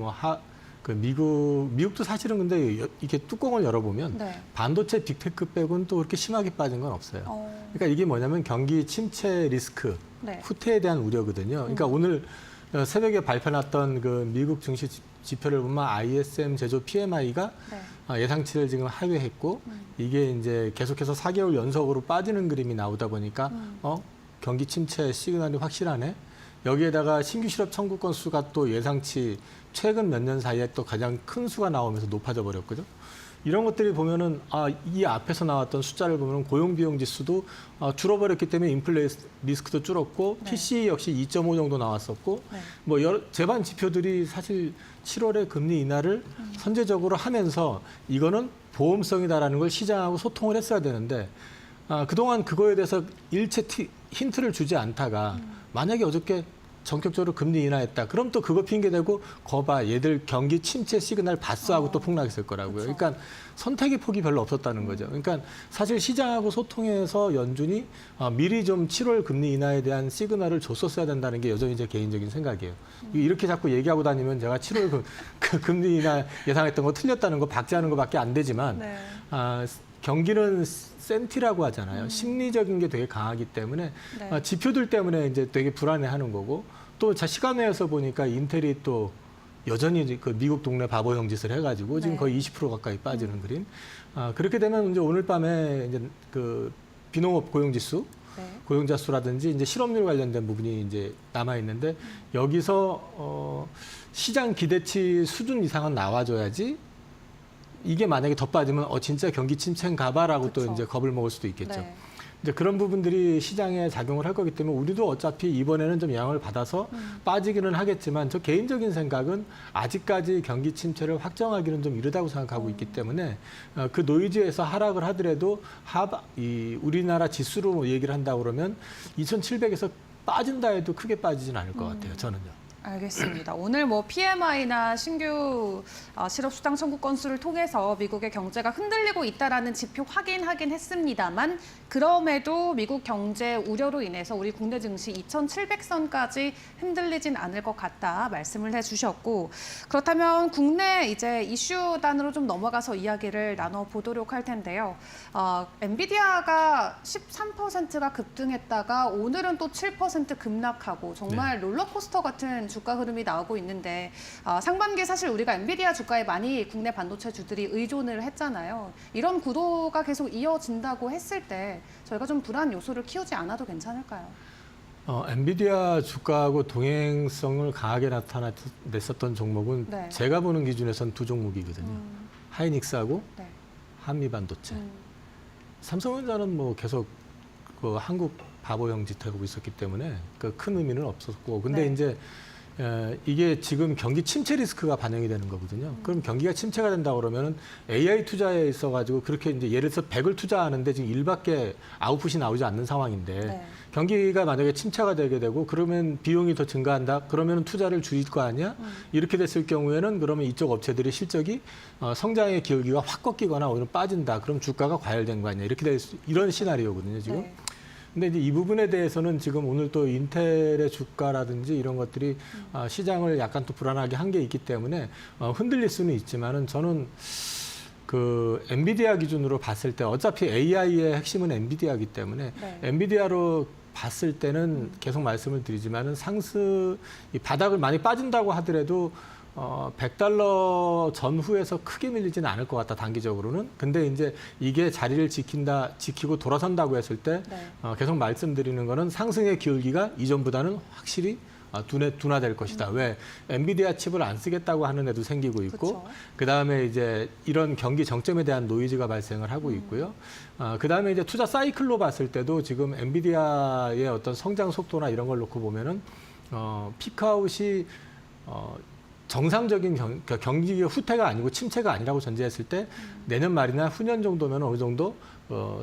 미국도 사실은 근데 이렇게 뚜껑을 열어보면 네. 반도체 빅테크 빼고는 또 그렇게 심하게 빠진 건 없어요. 그러니까 이게 뭐냐면 경기 침체 리스크, 네. 후퇴에 대한 우려거든요. 그러니까 오늘 새벽에 발표났던 그 미국 증시 지표를 보면 ISM 제조 PMI가 네. 예상치를 지금 하회했고 이게 이제 계속해서 4개월 연속으로 빠지는 그림이 나오다 보니까 경기 침체 시그널이 확실하네. 여기에다가 신규 실업 청구 건수가 또 예상치 최근 몇 년 사이에 또 가장 큰 수가 나오면서 높아져 버렸거든. 이런 것들이 보면은 이 앞에서 나왔던 숫자를 보면 고용 비용 지수도 줄어버렸기 때문에 인플레 리스크도 줄었고 네. PCE 역시 2.5 정도 나왔었고 네. 뭐 여러 제반 지표들이 사실 7월에 금리 인하를 선제적으로 하면서 이거는 보험성이다라는 걸 시장하고 소통을 했어야 되는데 그동안 그거에 대해서 일체 힌트를 주지 않다가 만약에 어저께 전격적으로 금리 인하했다. 그럼 또 그거 핑계대고 거봐 얘들 경기 침체 시그널 봤어 하고 또 폭락했을 거라고요. 그쵸. 그러니까 선택의 폭이 별로 없었다는 거죠. 그러니까 사실 시장하고 소통해서 연준이 미리 좀 7월 금리 인하에 대한 시그널을 줬었어야 된다는 게 여전히 제 개인적인 생각이에요. 이렇게 자꾸 얘기하고 다니면 제가 7월 그 금리 인하 예상했던 거 틀렸다는 거 박제하는 거밖에 안 되지만 네. 경기는 센티라고 하잖아요. 심리적인 게 되게 강하기 때문에 네. 지표들 때문에 이제 되게 불안해하는 거고 또 시간 내에서 보니까 인텔이 또 여전히 그 미국 동네 바보형 짓을 해가지고 지금 네. 거의 20% 가까이 빠지는 그림. 그렇게 되면 이제 오늘 밤에 이제 그 비농업 고용지수, 네. 고용자 수라든지 이제 실업률 관련된 부분이 이제 남아 있는데 여기서 시장 기대치 수준 이상은 나와줘야지. 이게 만약에 더 빠지면 진짜 경기 침체인가 봐라고 또 그쵸. 이제 겁을 먹을 수도 있겠죠. 네. 이제 그런 부분들이 시장에 작용을 할 거기 때문에 우리도 어차피 이번에는 좀 영향을 받아서 빠지기는 하겠지만 저 개인적인 생각은 아직까지 경기 침체를 확정하기는 좀 이르다고 생각하고 있기 때문에 그 노이즈에서 하락을 하더라도 우리나라 지수로 얘기를 한다고 그러면 2,700에서 빠진다 해도 크게 빠지진 않을 것 같아요. 저는요. 알겠습니다. 오늘 뭐 PMI나 신규 실업 수당 청구 건수를 통해서 미국의 경제가 흔들리고 있다라는 지표 확인하긴 했습니다만 그럼에도 미국 경제 우려로 인해서 우리 국내 증시 2,700선까지 흔들리진 않을 것 같다 말씀을 해주셨고 그렇다면 국내 이제 이슈 단으로 좀 넘어가서 이야기를 나눠보도록 할 텐데요. 엔비디아가 13%가 급등했다가 오늘은 또 7% 급락하고 정말 롤러코스터 같은 주가 흐름이 나오고 있는데 상반기에 사실 우리가 엔비디아 주가에 많이 국내 반도체 주들이 의존을 했잖아요. 이런 구도가 계속 이어진다고 했을 때 저희가 좀 불안 요소를 키우지 않아도 괜찮을까요? 엔비디아 주가하고 동행성을 강하게 나타냈었던 종목은 네. 제가 보는 기준에선 두 종목이거든요. 하이닉스하고 네. 한미반도체. 삼성전자는 뭐 계속 그 한국 바보형 짓하고 있었기 때문에 그 큰 의미는 없었고 근데 네. 이제 이게 지금 경기 침체 리스크가 반영이 되는 거거든요. 그럼 경기가 침체가 된다 그러면은 AI 투자에 있어가지고 그렇게 이제 예를 들어서 100을 투자하는데 지금 1밖에 아웃풋이 나오지 않는 상황인데 네. 경기가 만약에 침체가 되게 되고 그러면 비용이 더 증가한다. 그러면 투자를 줄일 거 아니야? 이렇게 됐을 경우에는 그러면 이쪽 업체들의 실적이 성장의 기울기가 확 꺾이거나 오히려 빠진다. 그럼 주가가 과열된 거 아니야? 이렇게 될 이런 시나리오거든요, 지금. 네. 근데 이제 이 부분에 대해서는 지금 오늘 또 인텔의 주가라든지 이런 것들이 시장을 약간 또 불안하게 한 게 있기 때문에 흔들릴 수는 있지만은 저는 그 엔비디아 기준으로 봤을 때 어차피 AI의 핵심은 엔비디아이기 때문에 네. 엔비디아로 봤을 때는 계속 말씀을 드리지만은 이 바닥을 많이 빠진다고 하더라도 $100 전후에서 크게 밀리지는 않을 것 같다, 단기적으로는. 근데 이제 이게 자리를 지키고 돌아선다고 했을 때 네. 계속 말씀드리는 거는 상승의 기울기가 이전보다는 확실히 둔화될 것이다. 왜? 엔비디아 칩을 안 쓰겠다고 하는 애도 생기고 있고, 그쵸. 그다음에 이제 이런 경기 정점에 대한 노이즈가 발생을 하고 있고요. 그다음에 이제 투자 사이클로 봤을 때도 지금 엔비디아의 어떤 성장 속도나 이런 걸 놓고 보면은 피크아웃이 정상적인 경기의 후퇴가 아니고 침체가 아니라고 전제했을 때 내년 말이나 후년 정도면 어느 정도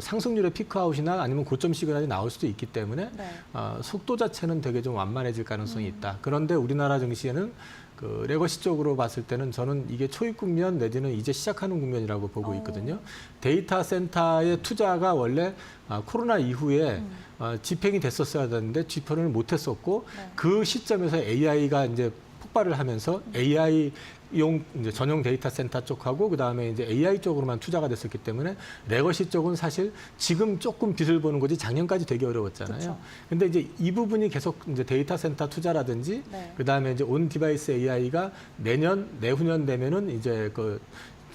상승률의 피크아웃이나 아니면 고점 시그널이 나올 수도 있기 때문에 네. 속도 자체는 되게 좀 완만해질 가능성이 있다. 그런데 우리나라 증시에는 그 레거시 쪽으로 봤을 때는 저는 이게 초입 국면 내지는 이제 시작하는 국면이라고 보고 있거든요. 데이터 센터의 투자가 원래 코로나 이후에 집행이 됐었어야 되는데 집행을 못했었고 네. 그 시점에서 AI가 이제 폭발을 하면서 AI용 이제 전용 데이터 센터 쪽하고 그다음에 이제 AI 쪽으로만 투자가 됐었기 때문에 레거시 쪽은 사실 지금 조금 빛을 보는 거지 작년까지 되게 어려웠잖아요. 그쵸. 근데 이제 이 부분이 계속 이제 데이터 센터 투자라든지 네. 그다음에 이제 온 디바이스 AI가 내후년 되면은 이제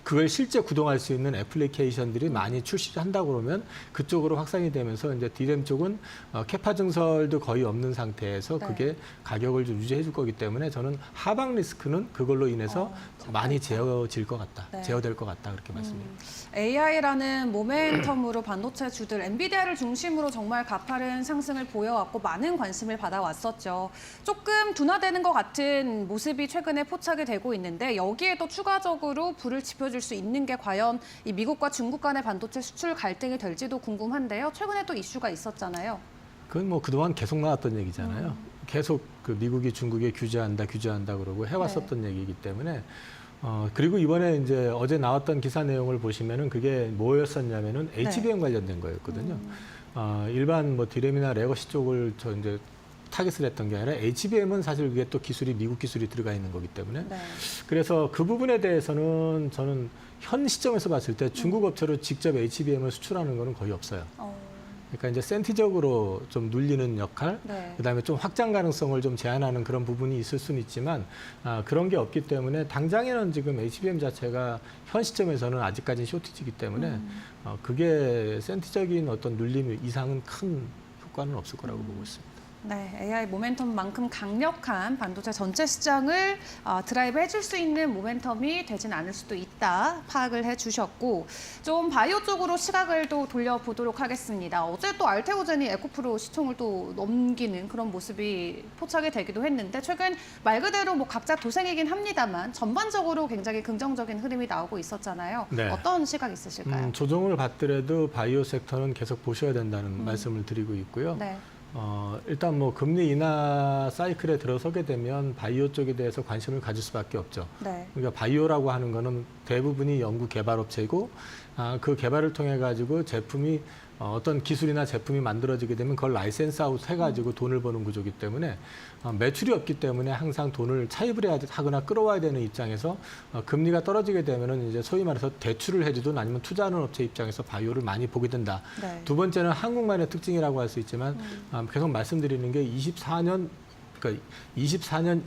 그걸 실제 구동할 수 있는 애플리케이션들이 많이 출시한다고 그러면 그쪽으로 확산이 되면서 이제 디램 쪽은 캐파 증설도 거의 없는 상태에서 네. 그게 가격을 좀 유지해 줄 거기 때문에 저는 하방 리스크는 그걸로 인해서 많이 제어질 것 같다. 네. 제어될 것 같다. 그렇게 말씀드립니다. AI라는 모멘텀으로 반도체 주들 엔비디아를 중심으로 정말 가파른 상승을 보여왔고 많은 관심을 받아왔었죠. 조금 둔화되는 것 같은 모습이 최근에 포착이 되고 있는데 여기에 또 추가적으로 불을 지펴줄 수 있는 게 과연 이 미국과 중국 간의 반도체 수출 갈등이 될지도 궁금한데요. 최근에 또 이슈가 있었잖아요. 그건 뭐 그동안 계속 나왔던 얘기잖아요. 계속 그 미국이 중국에 규제한다 그러고 해왔었던 얘기이기 때문에 그리고 이번에 이제 어제 나왔던 기사 내용을 보시면은 그게 뭐였었냐면은 HBM 관련된 거였거든요. 일반 뭐 디램이나 레거시 쪽을 이제 타겟을 했던 게 아니라 HBM은 사실 그게 또 기술이 미국 기술이 들어가 있는 거기 때문에 네. 그래서 그 부분에 대해서는 저는 현 시점에서 봤을 때 중국 업체로 직접 HBM을 수출하는 거는 거의 없어요. 그러니까 이제 센티적으로 좀 눌리는 역할, 네. 그다음에 좀 확장 가능성을 좀 제한하는 그런 부분이 있을 수는 있지만 그런 게 없기 때문에 당장에는 지금 HBM 자체가 현 시점에서는 아직까지는 쇼티지이기 때문에 그게 센티적인 어떤 눌림 이상은 큰 효과는 없을 거라고 보고 있습니다. 네, AI 모멘텀만큼 강력한 반도체 전체 시장을 드라이브 해줄 수 있는 모멘텀이 되진 않을 수도 있다 파악을 해주셨고 좀 바이오 쪽으로 시각을 또 돌려보도록 하겠습니다. 어제 또 알테오젠이 에코프로 시총을 또 넘기는 그런 모습이 포착이 되기도 했는데 최근 말 그대로 뭐 각자 도생이긴 합니다만 전반적으로 굉장히 긍정적인 흐름이 나오고 있었잖아요. 네. 어떤 시각 있으실까요? 조정을 받더라도 바이오 섹터는 계속 보셔야 된다는 말씀을 드리고 있고요. 네. 일단 뭐 금리 인하 사이클에 들어서게 되면 바이오 쪽에 대해서 관심을 가질 수밖에 없죠. 네. 그러니까 바이오라고 하는 거는 대부분이 연구 개발 업체이고 그 개발을 통해 가지고 제품이 어떤 기술이나 제품이 만들어지게 되면 그걸 라이센스 아웃 해가지고 돈을 버는 구조이기 때문에 매출이 없기 때문에 항상 돈을 차입을 하거나 끌어와야 되는 입장에서 금리가 떨어지게 되면은 이제 소위 말해서 대출을 해주든 아니면 투자하는 업체 입장에서 바이오를 많이 보게 된다. 네. 두 번째는 한국만의 특징이라고 할 수 있지만 계속 말씀드리는 게 24년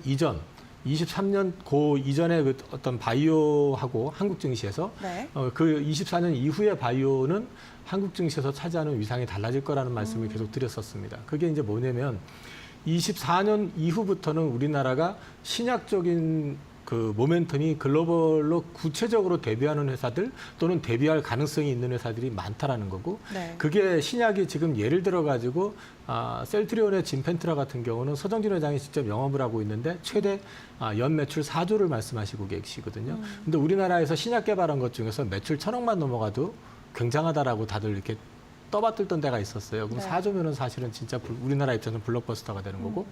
이전 23년 고 이전에 그 어떤 바이오하고 한국 증시에서 네. 그 24년 이후의 바이오는 한국 증시에서 차지하는 위상이 달라질 거라는 말씀을 계속 드렸었습니다. 그게 이제 뭐냐면 24년 이후부터는 우리나라가 신약적인 그 모멘텀이 글로벌로 구체적으로 대비하는 회사들 또는 대비할 가능성이 있는 회사들이 많다라는 거고 네. 그게 신약이 지금 예를 들어 가지고 셀트리온의 진펜트라 같은 경우는 서정진 회장이 직접 영업을 하고 있는데 최대 연 매출 4조를 말씀하시고 계시거든요. 근데 우리나라에서 신약 개발한 것 중에서 매출 1,000억만 넘어가도 굉장하다라고 다들 이렇게 떠받들던 때가 있었어요. 그럼 네. 4조면은 사실은 진짜 우리나라 입장에서는 블록버스터가 되는 거고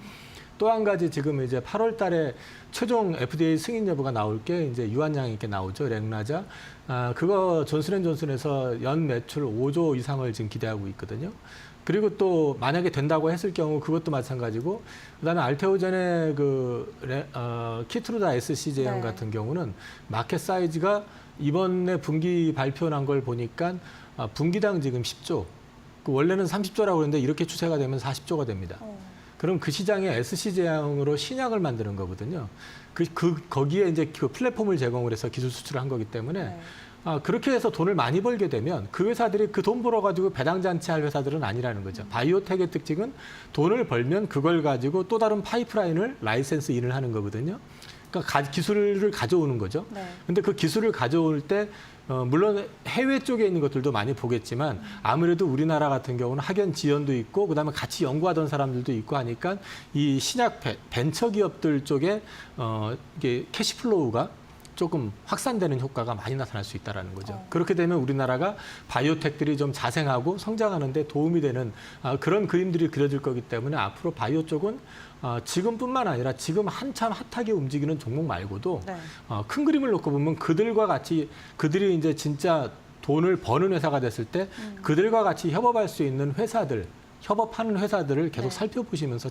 또 한 가지 지금 이제 8월 달에 최종 FDA 승인 여부가 나올 게 이제 유한양이 이렇게 나오죠. 렉나자. 그거 존슨앤존슨에서 연 매출 5조 이상을 지금 기대하고 있거든요. 그리고 또 만약에 된다고 했을 경우 그것도 마찬가지고 그다음에 알테오젠의 키트루다 SC 제형 네. 같은 경우는 마켓 사이즈가 이번에 분기 발표 난 걸 보니까 분기당 지금 10조. 원래는 30조라고 그랬는데 이렇게 추세가 되면 40조가 됩니다. 그럼 그 시장에 SC 제형으로 신약을 만드는 거거든요. 거기에 이제 그 플랫폼을 제공을 해서 기술 수출을 한 거기 때문에 네. 그렇게 해서 돈을 많이 벌게 되면 그 회사들이 그 돈 벌어가지고 배당잔치 할 회사들은 아니라는 거죠. 바이오텍의 특징은 돈을 벌면 그걸 가지고 또 다른 파이프라인을 라이센스 인을 하는 거거든요. 그러니까 기술을 가져오는 거죠. 네. 근데 그 기술을 가져올 때 물론 해외 쪽에 있는 것들도 많이 보겠지만 아무래도 우리나라 같은 경우는 학연 지연도 있고 그다음에 같이 연구하던 사람들도 있고 하니까 이 신약 벤처 기업들 쪽에 이게 캐시플로우가 조금 확산되는 효과가 많이 나타날 수 있다는 거죠. 그렇게 되면 우리나라가 바이오텍들이 좀 자생하고 성장하는 데 도움이 되는 그런 그림들이 그려질 거기 때문에 앞으로 바이오 쪽은 지금뿐만 아니라 지금 한참 핫하게 움직이는 종목 말고도 네. 큰 그림을 놓고 보면 그들과 같이 그들이 이제 진짜 돈을 버는 회사가 됐을 때 그들과 같이 협업할 수 있는 회사들 협업하는 회사들을 계속 네. 살펴보시면서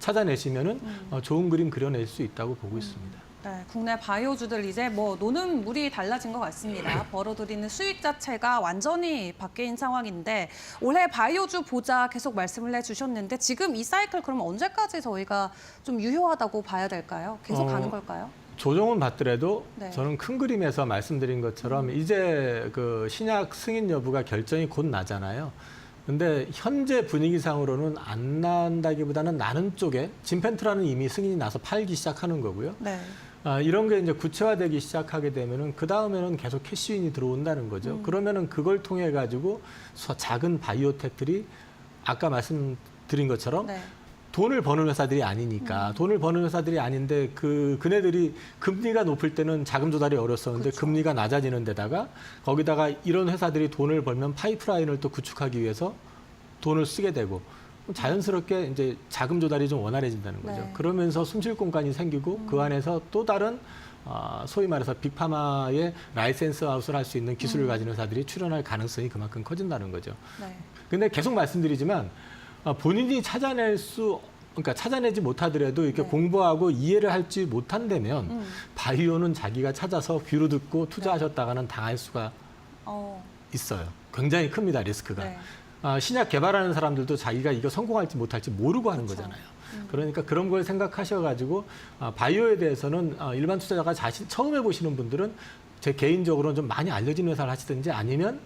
찾아내시면은 좋은 그림 그려낼 수 있다고 보고 있습니다. 네, 국내 바이오주들 이제 뭐 노는 물이 달라진 것 같습니다. 벌어들이는 수익 자체가 완전히 바뀐 상황인데 올해 바이오주 보자 계속 말씀을 해주셨는데 지금 이 사이클 그러면 언제까지 저희가 좀 유효하다고 봐야 될까요? 계속 가는 걸까요? 조정은 받더라도 네. 저는 큰 그림에서 말씀드린 것처럼 이제 그 신약 승인 여부가 결정이 곧 나잖아요. 근데 현재 분위기상으로는 안 난다기보다는 나는 쪽에 진펜트라는 이미 승인이 나서 팔기 시작하는 거고요. 네. 이런 게 이제 구체화되기 시작하게 되면은 그 다음에는 계속 캐시인이 들어온다는 거죠. 그러면은 그걸 통해 가지고 작은 바이오텍들이 아까 말씀드린 것처럼 네. 돈을 버는 회사들이 아니니까 돈을 버는 회사들이 아닌데 그네들이 금리가 높을 때는 자금 조달이 어렸었는데 그쵸. 금리가 낮아지는 데다가 거기다가 이런 회사들이 돈을 벌면 파이프라인을 또 구축하기 위해서 돈을 쓰게 되고 자연스럽게 이제 자금 조달이 좀 원활해진다는 거죠. 네. 그러면서 숨쉴 공간이 생기고 그 안에서 또 다른 소위 말해서 빅파마의 라이센스 아웃을 할 수 있는 기술을 가진 회사들이 출연할 가능성이 그만큼 커진다는 거죠. 네. 근데 계속 말씀드리지만 본인이 그러니까 찾아내지 못하더라도 이렇게 네. 공부하고 이해를 할지 못한다면 바이오는 자기가 찾아서 귀로 듣고 투자하셨다가는 당할 수가 있어요. 굉장히 큽니다, 리스크가. 네. 신약 개발하는 사람들도 자기가 이거 성공할지 못할지 모르고 하는 그렇죠. 거잖아요. 그러니까 그런 걸 생각하셔가지고 바이오에 대해서는 일반 투자자가 처음 해보시는 분들은 제 개인적으로는 좀 많이 알려진 회사를 하시든지 아니면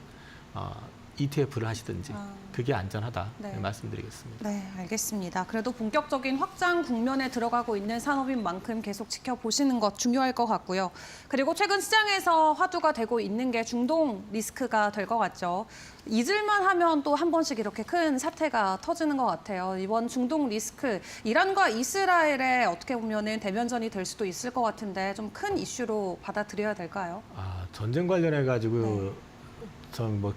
ETF를 하시든지 그게 안전하다 네. 말씀드리겠습니다. 네, 알겠습니다. 그래도 본격적인 확장 국면에 들어가고 있는 산업인 만큼 계속 지켜보시는 것 중요할 것 같고요. 그리고 최근 시장에서 화두가 되고 있는 게 중동 리스크가 될 것 같죠. 잊을만 하면 또 한 번씩 이렇게 큰 사태가 터지는 것 같아요. 이번 중동 리스크, 이란과 이스라엘의 어떻게 보면은 대면전이 될 수도 있을 것 같은데 좀 큰 이슈로 받아들여야 될까요? 전쟁 관련해 가지고 네. 전 뭐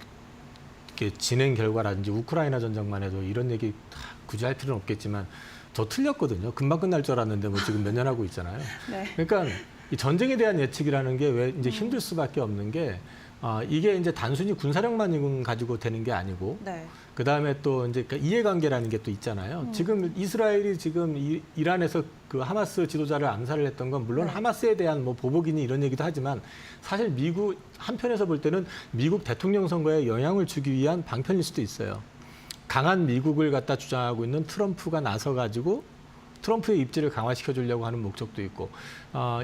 이렇게 진행 결과라든지 우크라이나 전쟁만 해도 이런 얘기 굳이 할 필요는 없겠지만 저 틀렸거든요. 금방 끝날 줄 알았는데 뭐 지금 몇 년 하고 있잖아요. 네. 그러니까 이 전쟁에 대한 예측이라는 게 왜 이제 힘들 수밖에 없는 게 이게 이제 단순히 군사력만 가지고 되는 게 아니고 네. 그 다음에 또 이제 이해관계라는 게 또 있잖아요. 지금 이스라엘이 지금 이란에서 그 하마스 지도자를 암살을 했던 건 물론 네. 하마스에 대한 뭐 보복이니 이런 얘기도 하지만 사실 미국 한편에서 볼 때는 미국 대통령 선거에 영향을 주기 위한 방편일 수도 있어요. 강한 미국을 갖다 주장하고 있는 트럼프가 나서 가지고 트럼프의 입지를 강화시켜 주려고 하는 목적도 있고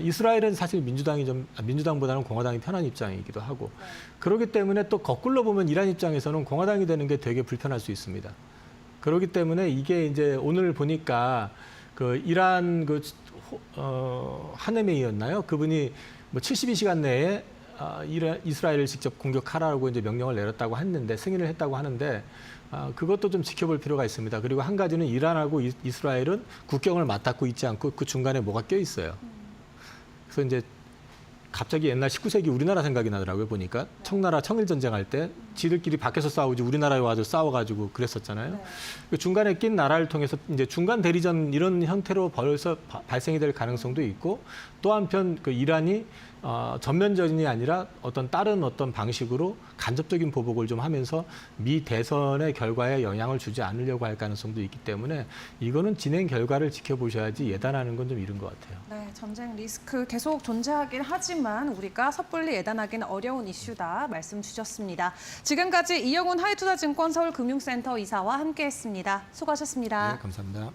이스라엘은 사실 민주당보다는 공화당이 편한 입장이기도 하고 그렇기 때문에 또 거꾸로 보면 이란 입장에서는 공화당이 되는 게 되게 불편할 수 있습니다. 그렇기 때문에 이게 이제 오늘 보니까 그 이란 하네메이였나요? 그분이 뭐 72시간 내에 이스라엘을 직접 공격하라고 이제 명령을 내렸다고 했는데 승인을 했다고 하는데 그것도 좀 지켜볼 필요가 있습니다. 그리고 한 가지는 이란하고 이스라엘은 국경을 맞닿고 있지 않고 그 중간에 뭐가 껴 있어요. 그래서 이제 갑자기 옛날 19세기 우리나라 생각이 나더라고요. 보니까 청나라 청일 전쟁할 때 지들끼리 밖에서 싸우지 우리나라에 와서 싸워가지고 그랬었잖아요. 네. 그 중간에 낀 나라를 통해서 이제 중간 대리전 이런 형태로 벌써 발생이 될 가능성도 있고 또 한편 그 이란이 전면전이 아니라 다른 어떤 방식으로 간접적인 보복을 좀 하면서 미 대선의 결과에 영향을 주지 않으려고 할 가능성도 있기 때문에 이거는 진행 결과를 지켜보셔야지 예단하는 건 좀 이른 것 같아요. 네, 전쟁 리스크 계속 존재하긴 하지만 우리가 섣불리 예단하기는 어려운 이슈다 말씀 주셨습니다. 지금까지 이영훈 하이투자증권 서울금융센터 이사와 함께했습니다. 수고하셨습니다. 네, 감사합니다.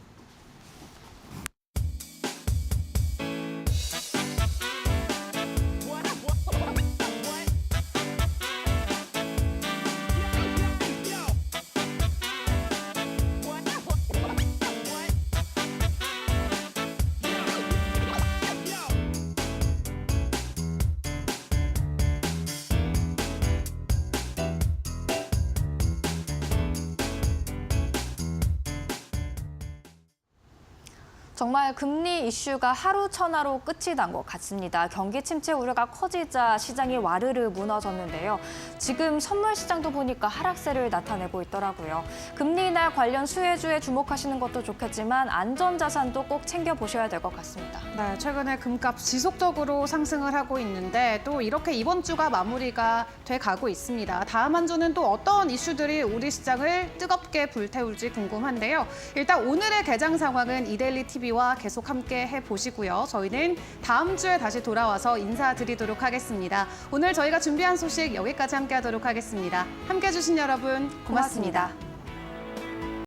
정말 금리 이슈가 하루천하로 끝이 난 것 같습니다. 경기 침체 우려가 커지자 시장이 와르르 무너졌는데요. 지금 선물 시장도 보니까 하락세를 나타내고 있더라고요. 금리 인하 관련 수혜주에 주목하시는 것도 좋겠지만 안전자산도 꼭 챙겨보셔야 될 것 같습니다. 네, 최근에 금값 지속적으로 상승을 하고 있는데 또 이렇게 이번 주가 마무리가 돼 가고 있습니다. 다음 한 주는 또 어떤 이슈들이 우리 시장을 뜨겁게 불태울지 궁금한데요. 일단 오늘의 개장 상황은 이데일리 TV와 계속 함께 해보시고요. 저희는 다음 주에 다시 돌아와서 인사드리도록 하겠습니다. 오늘 저희가 준비한 소식 여기까지 함께하도록 하겠습니다. 함께해 주신 여러분 고맙습니다.